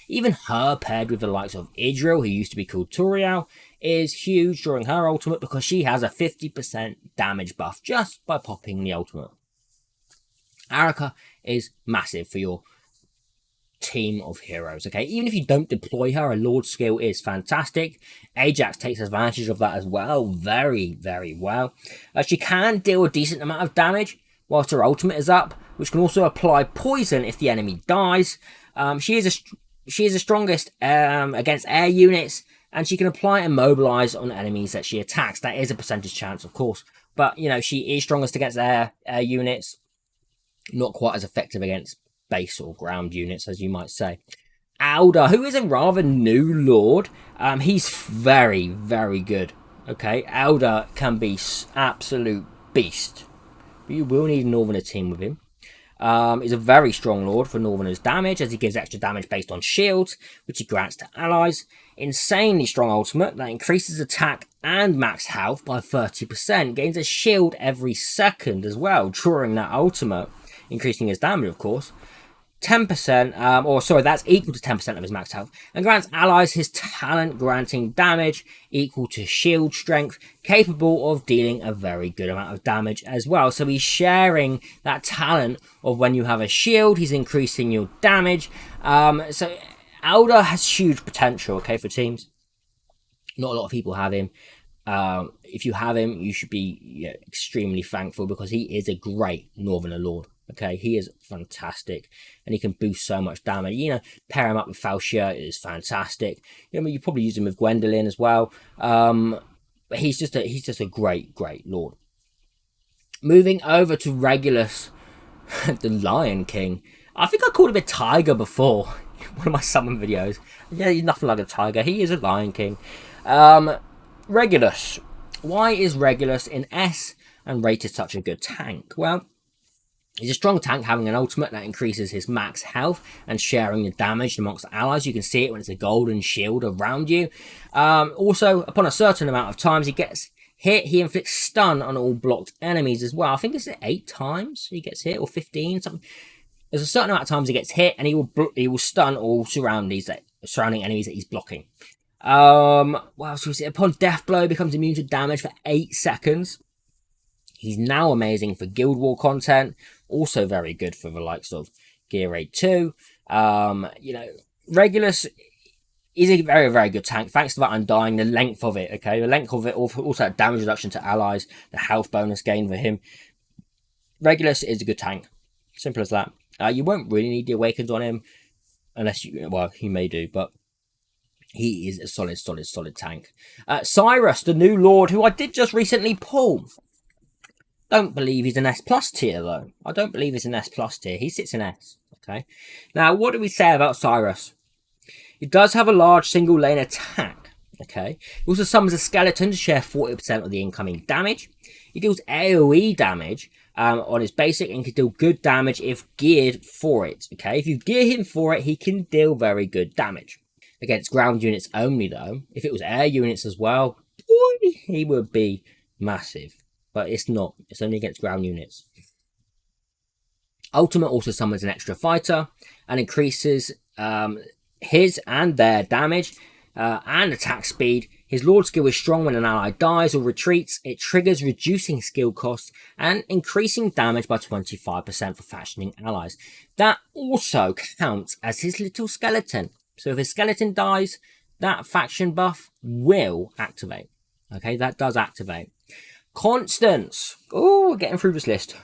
Even her paired with the likes of Idril, who used to be called Turiel, is huge during her ultimate because she has a 50% damage buff just by popping the ultimate. Arika is massive for your team of heroes, okay? Even if you don't deploy her, a Lord skill is fantastic. Ajax takes advantage of that as well, very, very well. She can deal a decent amount of damage whilst her ultimate is up, which can also apply poison if the enemy dies. She is the strongest against air units, and she can apply immobilize on enemies that she attacks. That is a percentage chance, of course, but you know, she is strongest against air units, not quite as effective against base or ground units, as you might say. Alda, who is a rather new lord, he's very, very good. Okay, Alda can be absolute beast. But you will need a Northerner team with him. He's a very strong lord for Northerner's damage, as he gives extra damage based on shields, which he grants to allies. Insanely strong ultimate that increases attack and max health by 30%. Gains a shield every second as well during that ultimate, increasing his damage, of course. 10%, or sorry, that's equal to 10% of his max health, and grants allies his talent granting damage equal to shield strength, capable of dealing a very good amount of damage as well. So he's sharing that talent of when you have a shield, he's increasing your damage. So Alda has huge potential, okay, for teams. Not a lot of people have him. If you have him, you should be extremely thankful, because he is a great Northerner Lord. Okay, he is fantastic, and he can boost so much damage. You know, pair him up with Falchia is fantastic. You know, you probably use him with Gwendolyn as well. But he's just a great Lord. Moving over to Regulus, the Lion King. I think I called him a tiger before in one of my summon videos. Yeah, he's nothing like a tiger. He is a Lion King. Regulus. Why is Regulus in S and rated such a good tank? Well, he's a strong tank, having an ultimate that increases his max health and sharing the damage amongst allies. You can see it when it's a golden shield around you. Also, upon a certain amount of times he gets hit, he inflicts stun on all blocked enemies as well. I think it's 8 times he gets hit, or 15, something. There's a certain amount of times he gets hit, and he will stun all surrounding enemies that he's blocking. What else was it? Upon death blow, becomes immune to damage for 8 seconds. He's now amazing for Guild War content. Also very good for the likes of Gear Raid 2. You know, Regulus is a very, very good tank. Thanks to that Undying, the length of it, okay? The length of it, also damage reduction to allies, the health bonus gain for him. Regulus is a good tank. Simple as that. You won't really need the Awakens on him, unless you, well, you may do, but he is a solid tank. Cyrus, the new Lord, who I did just recently pull. Don't believe he's an S plus tier though. I don't believe he's an S plus tier. He sits in S. Okay. Now, what do we say about Cyrus? He does have a large single lane attack. Okay. He also summons a skeleton to share 40% of the incoming damage. He deals AoE damage on his basic, and can deal good damage if geared for it. Okay. If you gear him for it, he can deal very good damage. Against ground units only though. If it was air units as well, boy, he would be massive. But it's not. It's only against ground units. Ultimate also summons an extra fighter and increases his and their damage and attack speed. His Lord skill is strong when an ally dies or retreats. It triggers reducing skill costs and increasing damage by 25% for factioning allies. That also counts as his little skeleton. So if his skeleton dies, that faction buff will activate. Okay, that does activate. Constance. Oh, we're getting through this list.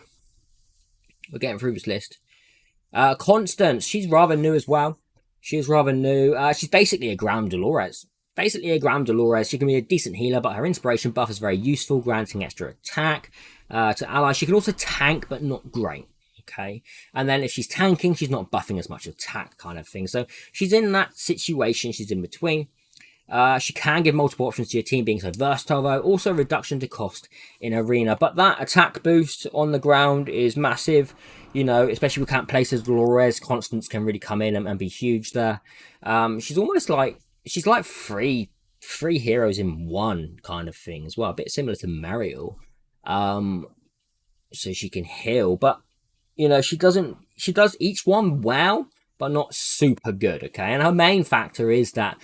Constance, she's rather new as well. She's rather new. She's basically a ground Dolores. Basically a ground Dolores. She can be a decent healer, but her inspiration buff is very useful, granting extra attack to allies. She can also tank, but not great. Okay, and then if she's tanking, she's not buffing as much attack kind of thing. So she's in that situation. She's in between. She can give multiple options to your team, being so versatile though. Also reduction to cost in arena. But that attack boost on the ground is massive. You know, especially with camp places, Dolores, Constance can really come in and be huge there. She's almost like, she's like three heroes in one kind of thing as well. A bit similar to Mariel. So she can heal. But, you know, she does each one well, but not super good, okay? And her main factor is that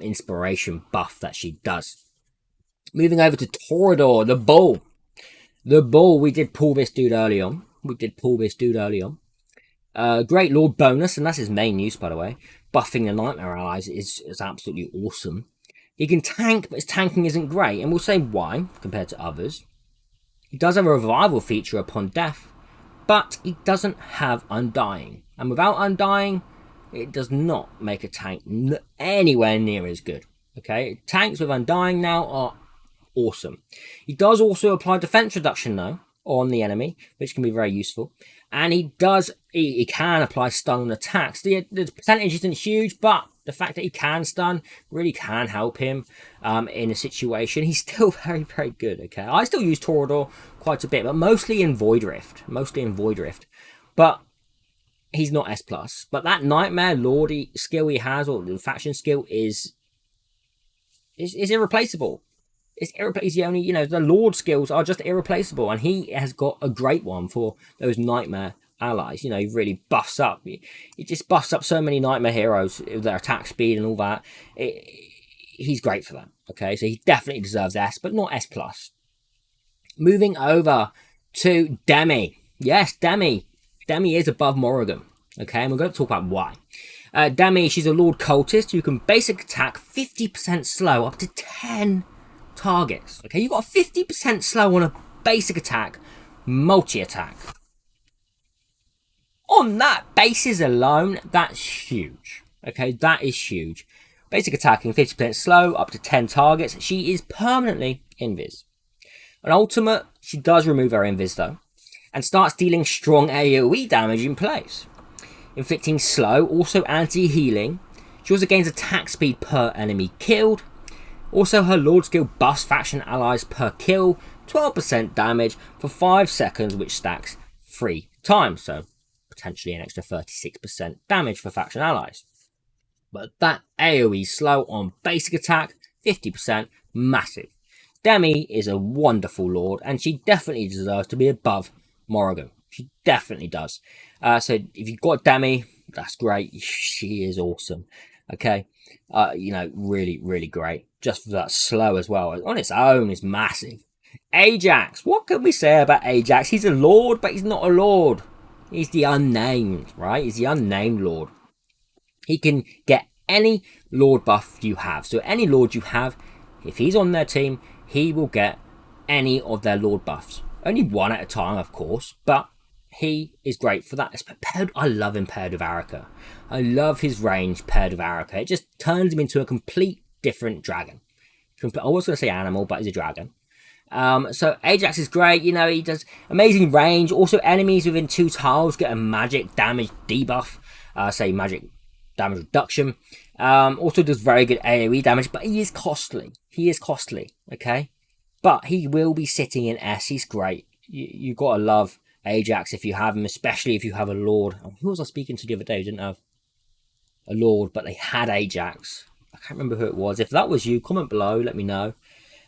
inspiration buff that she does. Moving over to Torador, the bull. The bull, we did pull this dude early on. Great Lord bonus, and that's his main use, by the way. Buffing the Nightmare allies is absolutely awesome. He can tank, but his tanking isn't great, and we'll say why, compared to others. He does have a revival feature upon death, but he doesn't have Undying. And without Undying, it does not make a tank anywhere near as good. Okay, tanks with Undying now are awesome. He does also apply defense reduction though on the enemy, which can be very useful. And he can apply stun on attacks. The percentage isn't huge, but the fact that he can stun really can help him in a situation. He's still very, very good. Okay, I still use Torador quite a bit, but mostly in Void Rift. But he's not S+. But that Nightmare Lord skill he has, or the faction skill, is irreplaceable. He's the only, you know, the Lord skills are just irreplaceable, and he has got a great one for those Nightmare allies. You know, he really buffs up. He just buffs up so many Nightmare heroes with their attack speed and all that. He's great for that. Okay, so he definitely deserves S, but not S+. Moving over to Demi. Yes, Demi. Demi is above Morrigan. Okay, and we're going to talk about why. Demi, she's a Lord Cultist who can basic attack 50% slow up to 10 targets. Okay, you've got a 50% slow on a basic attack, multi-attack. On that basis alone, that's huge. Okay, that is huge. Basic attacking 50% slow, up to 10 targets. She is permanently invis. An ultimate, she does remove her invis though, and starts dealing strong AoE damage in place. Inflicting slow, also anti-healing. She also gains attack speed per enemy killed. Also, her Lord skill buffs faction allies per kill, 12% damage for 5 seconds, which stacks 3 times, so potentially an extra 36% damage for faction allies. But that AoE slow on basic attack, 50%, massive. Demi is a wonderful Lord, and she definitely deserves to be above Morrigan. She definitely does. So if you've got Demi, that's great. She is awesome. Okay, you know, really, really great. Just for that slow as well. On its own is massive. Ajax. What can we say about Ajax? He's a Lord, but he's not a Lord. He's the unnamed, right? He's the unnamed Lord. He can get any Lord buff you have. So any Lord you have, if he's on their team, he will get any of their Lord buffs. Only one at a time, of course, but he is great for that. I love him paired with Arika. I love his range paired with Arika. It just turns him into a complete different dragon. I was going to say animal, but he's a dragon. So Ajax is great. You know, he does amazing range. Also, enemies within 2 tiles get a magic damage debuff. Say magic damage reduction. Also does very good AoE damage, but he is costly. Okay? But he will be sitting in S. He's great. You've got to love Ajax if you have him, especially if you have a Lord. Who was I speaking to the other day who didn't have a Lord, but they had Ajax? I can't remember who it was. If that was you, comment below, let me know.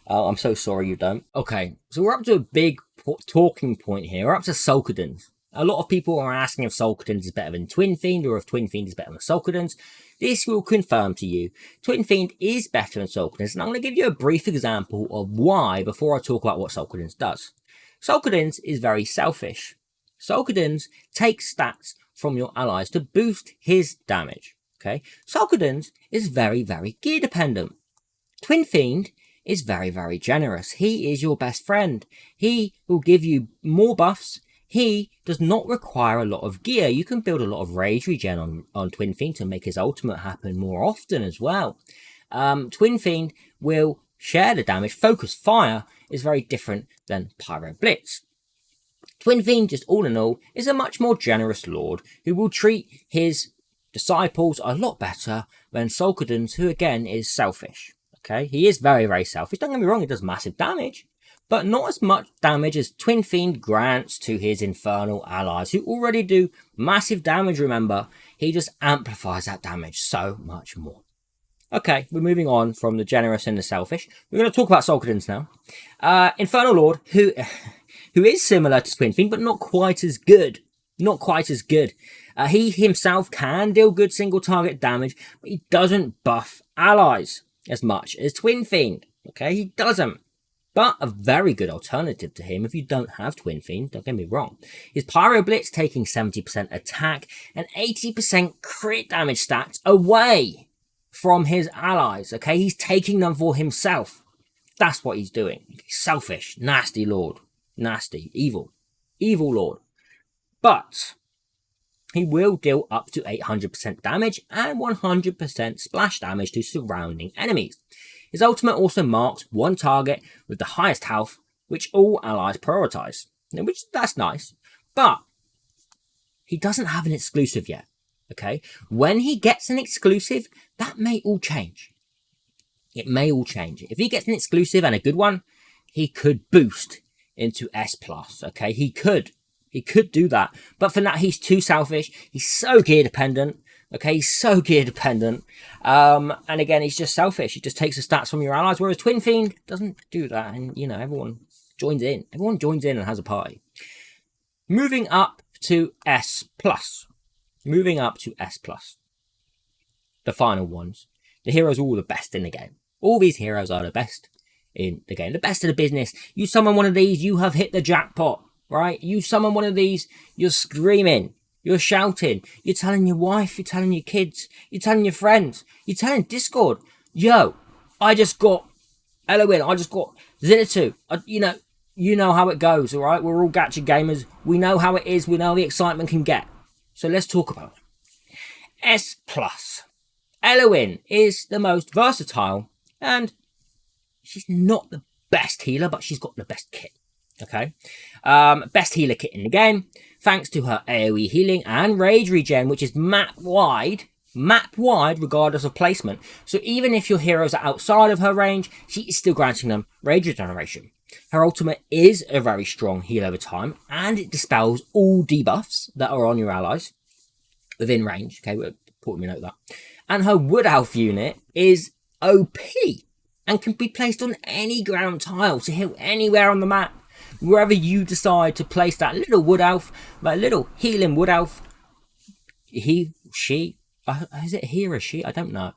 I'm so sorry you don't. Okay, so we're up to a big talking point here. We're up to Sulkadins. A lot of people are asking if Sulkadins is better than Twin Fiend, or if Twin Fiend is better than Sulkadins. This will confirm to you, Twin Fiend is better than Sulkadins, and I'm going to give you a brief example of why before I talk about what Sulkadins does. Sulkadins is very selfish. Sulkadins takes stats from your allies to boost his damage. Okay, Sulkadins is very, very gear dependent. Twin Fiend is very, very generous. He is your best friend. He will give you more buffs. he does not require a lot of gear. You can build a lot of rage regen on Twin Fiend to make his ultimate happen more often as well. Twin Fiend will share the damage. Focus Fire is very different than Pyro Blitz. Twin Fiend, just all in all, is a much more generous lord who will treat his disciples a lot better than Solkadon's, who again is selfish. Okay, he is very, very selfish. Don't get me wrong, he does massive damage, but not as much damage as Twin Fiend grants to his infernal allies, who already do massive damage, remember. He just amplifies that damage so much more. Okay, we're moving on from the generous and the selfish. We're going to talk about Solkadon's now. Infernal Lord, who is similar to Twin Fiend, but not quite as good. Not quite as good. He himself can deal good single target damage, but he doesn't buff allies as much as Twin Fiend. Okay, he doesn't. But a very good alternative to him if you don't have Twin Fiend, don't get me wrong. His Pyro Blitz taking 70% attack and 80% crit damage stats away from his allies. Okay, he's taking them for himself. That's what he's doing. Selfish, nasty lord. Nasty, evil lord. But he will deal up to 800% damage and 100% splash damage to surrounding enemies. His ultimate also marks one target with the highest health, which all allies prioritize. Which, that's nice. But he doesn't have an exclusive yet. Okay? When he gets an exclusive, that may all change. It may all change. If he gets an exclusive and a good one, he could boost into S+. Okay? He could do that. But for now, he's too selfish. He's so gear dependent. Okay, he's so gear dependent. And again, he's just selfish. He just takes the stats from your allies, whereas Twin Fiend doesn't do that. And, you know, everyone joins in. Everyone joins in and has a party. Moving up to S+. Moving up to S+. The final ones. The heroes are all the best in the game. All these heroes are the best in the game. The best of the business. You summon one of these, you have hit the jackpot. Right? You summon one of these, you're screaming. You're shouting. You're telling your wife. You're telling your kids. You're telling your friends. You're telling Discord. Yo, I just got Elowin. I just got Zinatu. You know how it goes, all right? We're all gacha gamers. We know how it is. We know how the excitement can get. So let's talk about it. S+. Elowin is the most versatile, and she's not the best healer, but she's got the best kit. Okay, best healer kit in the game, thanks to her AoE healing and rage regen, which is map wide regardless of placement. So even if your heroes are outside of her range, she is still granting them rage regeneration. Her ultimate is a very strong heal over time, and it dispels all debuffs that are on your allies within range. Okay, we're important we note that. And her Wood Elf unit is OP and can be placed on any ground tile to heal anywhere on the map. Wherever you decide to place that little Wood Elf, that little healing Wood Elf, is it he or she? I don't know.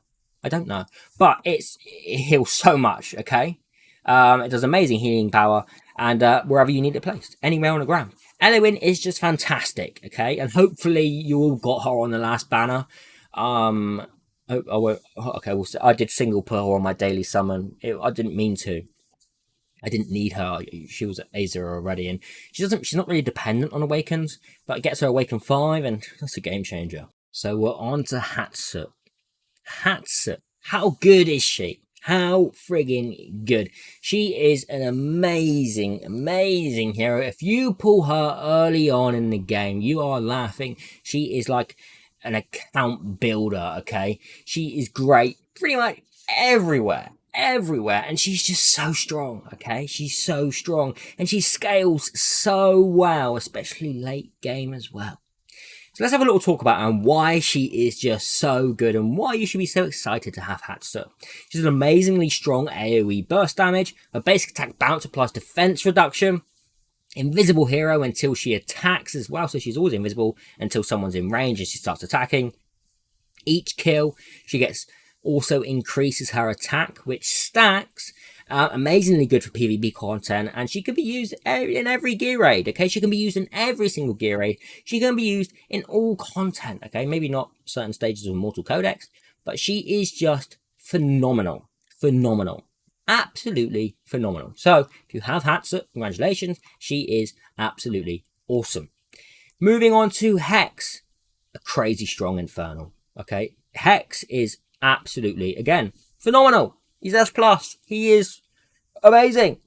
But it heals so much, okay? It does amazing healing power, and wherever you need it placed, anywhere on the ground. Elowin is just fantastic, okay? And hopefully you all got her on the last banner. I did single pearl on my daily summon. I didn't mean to. I didn't need her. She was at Azer already, and she's not really dependent on awakens, but it gets her awaken 5, and that's a game changer. So we're on to Hatsu. Hatsu, how good is she? How friggin' good. She is an amazing hero. If you pull her early on in the game, you are laughing. She is like an account builder, okay? She is great pretty much everywhere, and she's just so strong, okay? She's so strong, and she scales so well, especially late game as well. So let's have a little talk about her and why she is just so good and why you should be so excited to have Hatsu. She's an amazingly strong AoE burst damage. Her basic attack bounce applies defense reduction. Invisible hero until she attacks as well, so she's always invisible until someone's in range and she starts attacking. Each kill she gets also increases her attack, which stacks. Amazingly good for PvP content, and she can be used in every gear raid, okay? She can be used in every single gear raid. She can be used in all content, okay? Maybe not certain stages of Immortal Codex, but she is just phenomenal. Absolutely phenomenal. So if you have Hatsu, congratulations. She is absolutely awesome. Moving on to Hex, a crazy strong Infernal. Okay, Hex is absolutely, again, phenomenal. He's S+. He is amazing.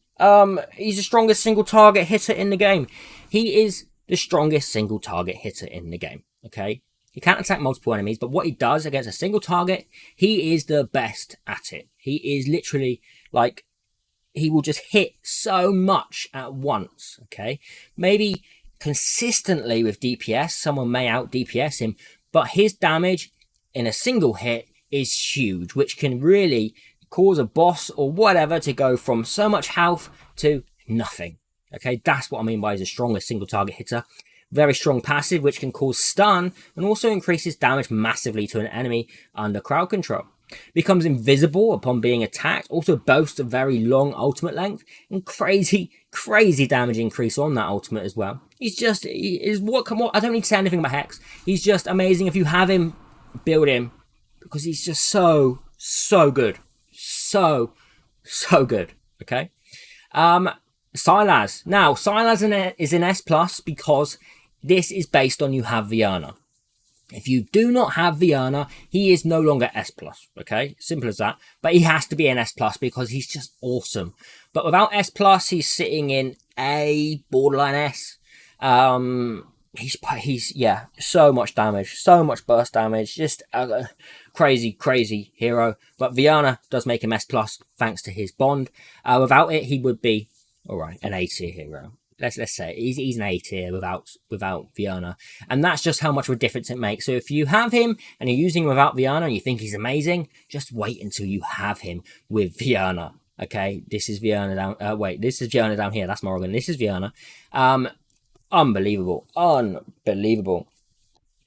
He's the strongest single target hitter in the game. He is the strongest single target hitter in the game. Okay, he can't attack multiple enemies, but what he does against a single target, he is the best at it. He is literally like, he will just hit so much at once. Okay, maybe consistently with DPS, someone may out DPS him, but his damage in a single hit is huge, which can really cause a boss or whatever to go from so much health to nothing. Okay, that's what I mean by he's the strongest single target hitter. Very strong passive, which can cause stun and also increases damage massively to an enemy under crowd control. Becomes invisible upon being attacked, also boasts a very long ultimate length and crazy damage increase on that ultimate as well. He's just, I don't need to say anything about Hex. He's just amazing. If you have him, build him, because he's just so good. So good. Okay. Sylas. Now, Sylas is an S+ because this is based on you have Viana. If you do not have Viana, he is no longer S+. Okay, simple as that. But he has to be an S+ because he's just awesome. But without S+, he's sitting in A, borderline S. He's yeah, so much damage, so much burst damage, just a crazy hero. But Viana does make him S+ thanks to his bond. Without it, he would be, alright, an A tier hero. Let's say he's an A tier without Viana, and that's just how much of a difference it makes. So if you have him and you're using him without Viana and you think he's amazing, just wait until you have him with Viana. Okay, this is Viana down. This is Viana down here. That's Morrigan. This is Viana. Unbelievable.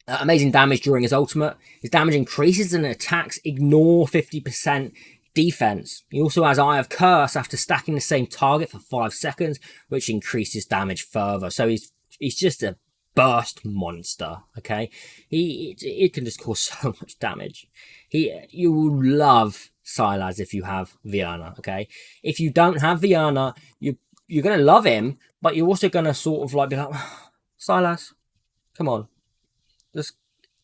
Amazing damage during his ultimate. His damage increases and attacks ignore 50% defense. He also has Eye of Curse after stacking the same target for 5 seconds, which increases damage further. So he's just a burst monster. Okay, he can just cause so much damage. You will love Sylas if you have Viana. Okay, if you don't have Viana, you're gonna love him, but you're also gonna sort of like be like, Sylas, come on, just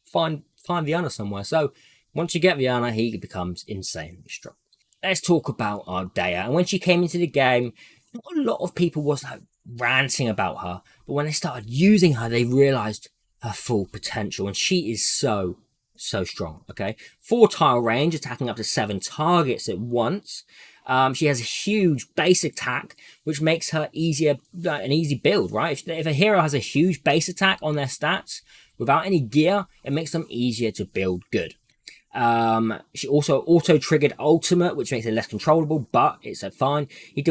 find Viana somewhere. So once you get Viana, he becomes insanely strong. Let's talk about Ardea. And when she came into the game, not a lot of people was like ranting about her, but when they started using her, they realized her full potential, and she is so strong. Okay, 4 tile range, attacking up to 7 targets at once. She has a huge base attack, which makes her an easy build, right? If a hero has a huge base attack on their stats without any gear, it makes them easier to build good. She also auto-triggered ultimate, which makes it less controllable, but it's fine. She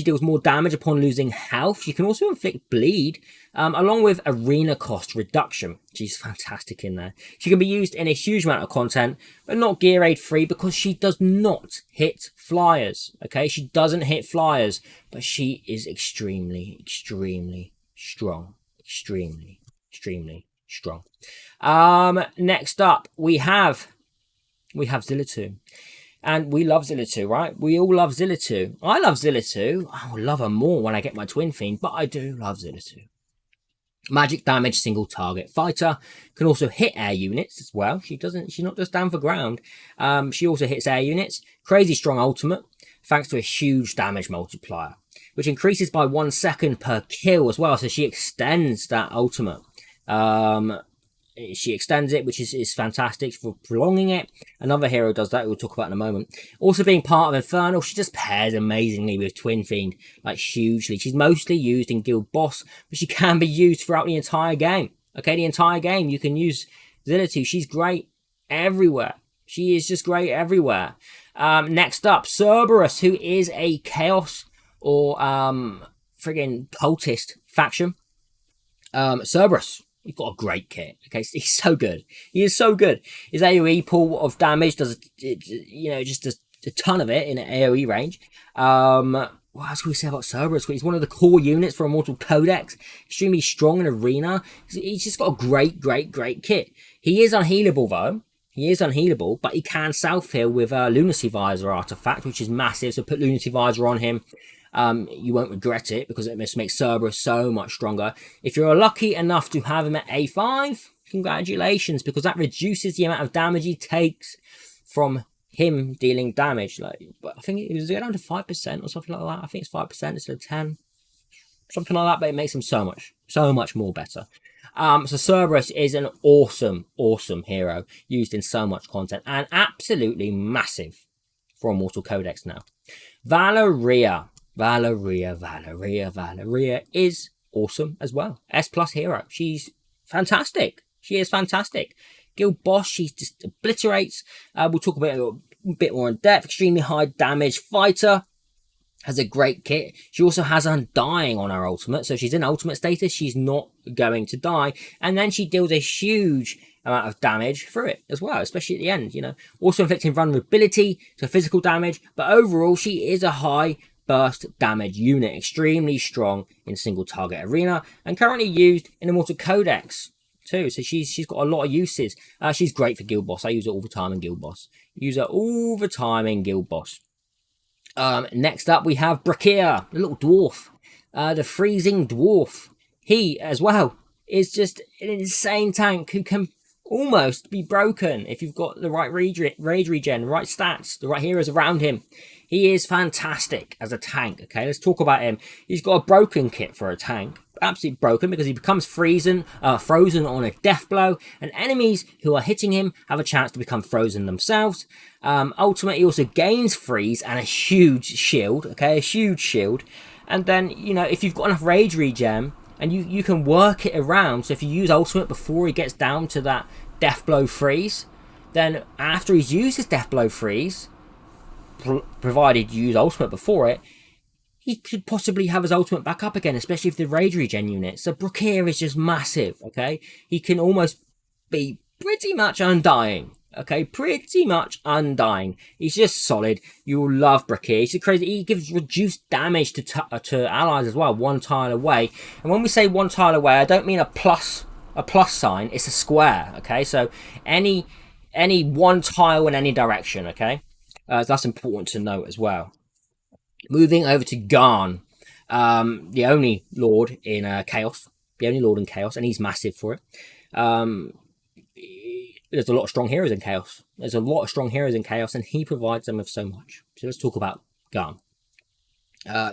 deals more damage upon losing health. She can also inflict bleed, along with arena cost reduction. She's fantastic in there. She can be used in a huge amount of content, but not gear aid free because she does not hit flyers. Okay, she doesn't hit flyers, but she is extremely strong. Extremely strong. Next up, we have Zillitu. And we love Zillitu, right? We all love Zillitu. I love Zillitu. I will love her more when I get my Twin Fiend, but I do love Zillitu. Magic damage, single target fighter. Can also hit air units as well. She's not just down for ground. She also hits air units. Crazy strong ultimate, thanks to a huge damage multiplier, which increases by 1 second per kill as well. So she extends that ultimate. She extends it, which is fantastic for prolonging it. Another hero does that, we'll talk about in a moment. Also being part of Infernal, she just pairs amazingly with Twin Fiend, like hugely. She's mostly used in Guild Boss, but she can be used throughout the entire game. Okay, the entire game you can use Zillitu. She's great everywhere. She is just great everywhere. Next up, Cerberus, who is a Chaos or friggin' cultist faction. Cerberus. He's got a great kit. Okay, he's so good. He is so good. His AoE pool of damage does, just a ton of it in an AoE range. What else can we say about Cerberus? He's one of the core units for Immortal Codex. Extremely strong in Arena. He's just got a great kit. He is unhealable though. He is unhealable, but he can self-heal with Lunacy Visor artifact, which is massive. So put Lunacy Visor on him. You won't regret it because it just makes Cerberus so much stronger. If you're lucky enough to have him at A5, congratulations, because that reduces the amount of damage he takes from him dealing damage. Like, I think it was down to 5% or something like that. I think it's 5% instead of 10, something like that. But it makes him so much more better. So Cerberus is an awesome hero used in so much content and absolutely massive for Immortal Codex now. Valeria is awesome as well. S+ hero. She's fantastic. She is fantastic. Guild boss, she just obliterates. We'll talk about it a bit more in depth. Extremely high damage fighter. Has a great kit. She also has Undying on her ultimate. So she's in ultimate status. She's not going to die. And then she deals a huge amount of damage through it as well, especially at the end, you know. Also inflicting vulnerability to physical damage. But overall, she is a high burst damage unit. Extremely strong in single target arena. And currently used in Immortal Codex too. So she's got a lot of uses. She's great for Guild Boss. I use her all the time in Guild Boss. Use her all the time in Guild Boss. Next up we have Brakir, the little dwarf, the freezing dwarf. He as well is just an insane tank who can almost be broken if you've got the right rage regen, the right stats, the right heroes around him. He is fantastic as a tank. Okay, let's talk about him. He's got a broken kit for a tank. Absolutely broken because he becomes frozen on a death blow, and enemies who are hitting him have a chance to become frozen themselves. Ultimately, he also gains freeze and a huge shield. Okay, a huge shield. And then, you know, if you've got enough rage regen and you can work it around, so if you use ultimate before he gets down to that death blow freeze, then after he's used his death blow freeze, provided you use ultimate before it, he could possibly have his ultimate back up again, especially if the rage regen unit. So Brakir is just massive, okay? He can almost be pretty much undying, okay? Pretty much undying. He's just solid. You'll love Brakir. He's crazy. He gives reduced damage to allies as well, one tile away. And when we say one tile away, I don't mean a plus sign. It's a square, okay? So any one tile in any direction, okay? So that's important to note as well. Moving over to Garn, the only Lord in Chaos. The only Lord in Chaos, and he's massive for it. There's a lot of strong heroes in Chaos. And he provides them with so much. So let's talk about Garn.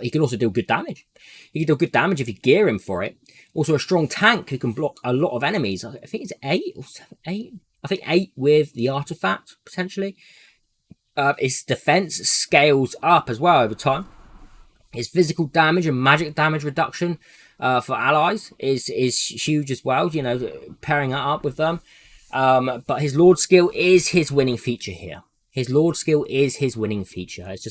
He can also deal good damage. He can deal good damage if you gear him for it. Also a strong tank who can block a lot of enemies. I think it's 8 or 7, 8. I think 8 with the artifact, potentially. His defense scales up as well over time. His physical damage and magic damage reduction for allies is huge as well, you know, pairing that up with them. But his Lord skill is his winning feature here. It's just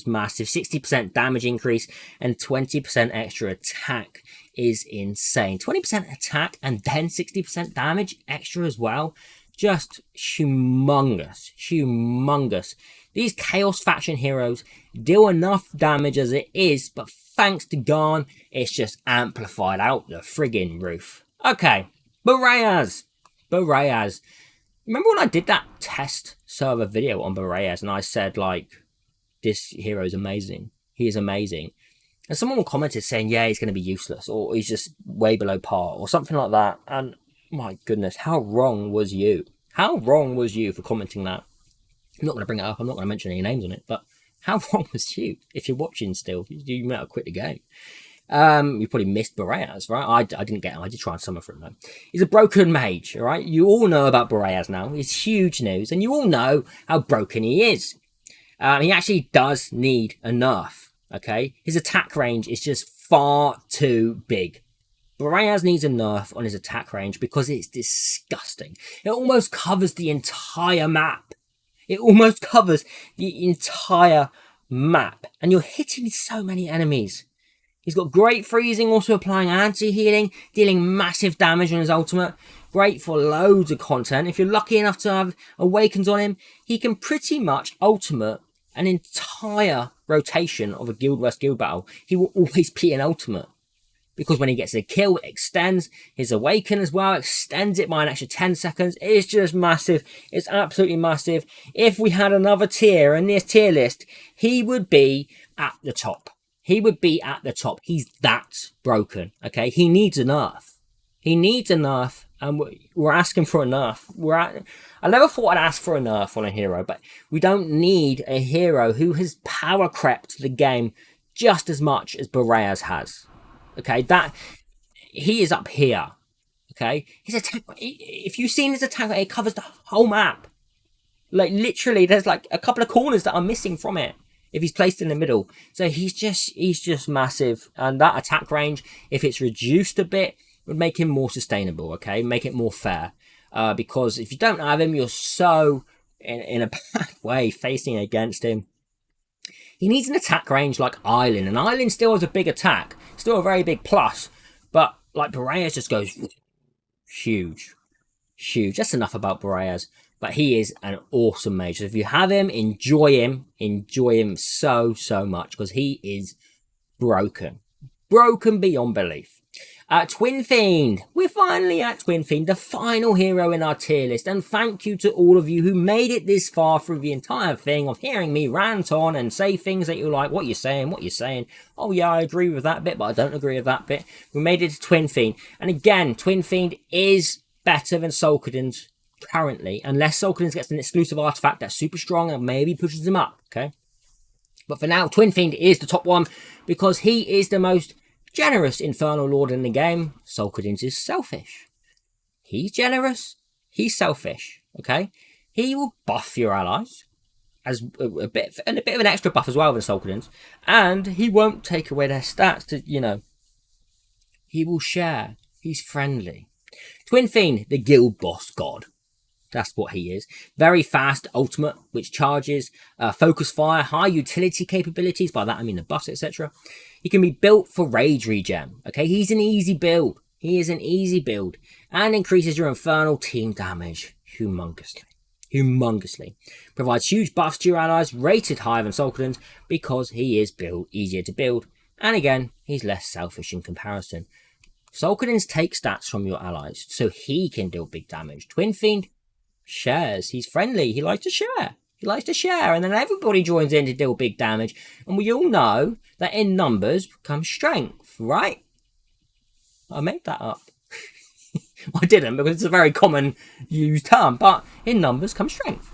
massive. 60% damage increase and 20% extra attack is insane. 20% attack and then 60% damage extra as well. Just humongous. These Chaos faction heroes deal enough damage as it is, but thanks to Garn, it's just amplified out the friggin' roof. Okay, Boreas. Remember when I did that test server video on Boreas and I said, like, this hero is amazing. He is amazing. And someone commented saying, yeah, he's going to be useless, or he's just way below par, or something like that. And my goodness, how wrong was you? How wrong was you for commenting that? I'm not going to bring it up. I'm not going to mention any names on it. But how wrong was you? If you're watching still, you might have quit the game. You probably missed Boreas, right? I didn't get him. I did try and summon for him, though. He's a broken mage, all right? You all know about Boreas now. He's huge news. And you all know how broken he is. He actually does need a nerf, okay? His attack range is just far too big. Boreas needs a nerf on his attack range because it's disgusting. It almost covers the entire map. And you're hitting so many enemies. He's got great freezing, also applying anti-healing, dealing massive damage on his ultimate. Great for loads of content. If you're lucky enough to have Awakens on him, he can pretty much ultimate an entire rotation of a guild vs guild battle. He will always be an ultimate. Because when he gets a kill, it extends his Awaken as well, extends it by an extra 10 seconds. It's just massive. It's absolutely massive. If we had another tier in this tier list, he would be at the top. he would be at the top. He's that broken, okay? He needs a nerf. He needs a nerf, and we're asking for a nerf. I never thought I'd ask for a nerf on a hero, but we don't need a hero who has power crept the game just as much as Boreas has. Okay, that he is up here. Okay, his attack. If you've seen his attack, it covers the whole map. Like literally, there's like a couple of corners that are missing from it if he's placed in the middle. So he's just massive, and that attack range, if it's reduced a bit, would make him more sustainable. Okay, make it more fair. Because if you don't have him, you're so in a bad way facing against him. He needs an attack range like Island, and Island still has a big attack, still a very big plus, but like Boreas just goes huge. That's enough about Boreas, but he is an awesome mage. So if you have him, enjoy him so much, because he is broken beyond belief. Twin Fiend. We're finally at Twin Fiend, the final hero in our tier list. And thank you to all of you who made it this far through the entire thing of hearing me rant on and say things that you're like, what you're saying. Oh yeah, I agree with that bit, but I don't agree with that bit. We made it to Twin Fiend. And again, Twin Fiend is better than Sulkadin's currently, unless Sulkadin's gets an exclusive artifact that's super strong and maybe pushes him up, okay? But for now, Twin Fiend is the top one because he is the most generous Infernal Lord in the game. Sulkadin's is selfish. He's generous. He's selfish. Okay, he will buff your allies as a bit of an extra buff as well than Sulkadin's, and he won't take away their stats. He will share. He's friendly. Twin Fiend, the guild boss god. That's what he is. Very fast ultimate, which charges, focus fire, high utility capabilities. By that I mean the buffs, etc. He can be built for rage regen. Okay, he's an easy build. He is an easy build. And increases your infernal team damage humongously. Provides huge buffs to your allies, rated higher than Sulkadin's, because he is easier to build. And again, he's less selfish in comparison. Sulkadin's take stats from your allies, so he can deal big damage. Twin Fiend shares. He's friendly. He likes to share. And then everybody joins in to deal big damage. And we all know that in numbers comes strength, right? I made that up. I didn't, because it's a very common used term. But in numbers comes strength.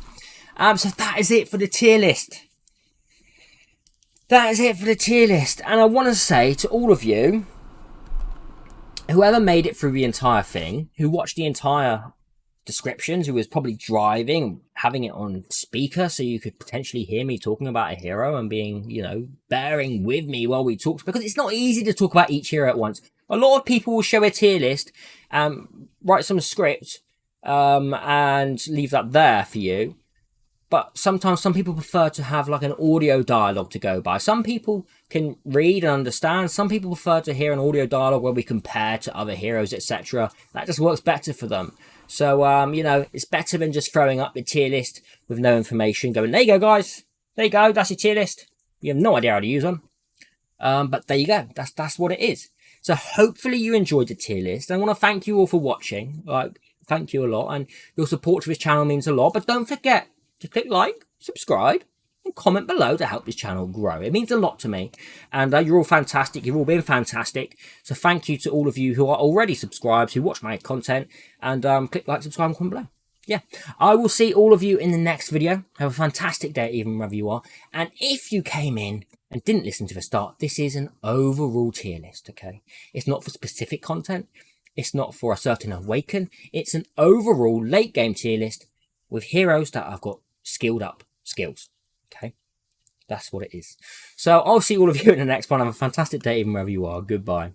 So that is it for the tier list. And I want to say to all of you, whoever made it through the entire thing, who watched the entire descriptions, who was probably driving, having it on speaker so you could potentially hear me talking about a hero and being, bearing with me while we talk, because it's not easy to talk about each hero at once. A lot of people will show a tier list, write some script, and leave that there for you. But sometimes some people prefer to have like an audio dialogue to go by. Some people can read and understand. Some people prefer to hear an audio dialogue where we compare to other heroes, etc. That just works better for them. So, it's better than just throwing up the tier list with no information, going, there you go, guys. There you go. That's your tier list. You have no idea how to use them. But there you go. That's what it is. So hopefully you enjoyed the tier list. I want to thank you all for watching. Thank you a lot. And your support to this channel means a lot. But don't forget to click like, subscribe, and comment below to help this channel grow. It means a lot to me. And you're all fantastic. You've all been fantastic. So thank you to all of you who are already subscribed, who watch my content. And click like, subscribe, and comment below. Yeah, I will see all of you in the next video. Have a fantastic day, even wherever you are. And if you came in and didn't listen to the start, this is an overall tier list, okay? It's not for specific content. It's not for a certain awaken. It's an overall late game tier list with heroes that I've got skilled up skills. Okay, that's what it is. So I'll see all of you in the next one. Have a fantastic day, even wherever you are. Goodbye.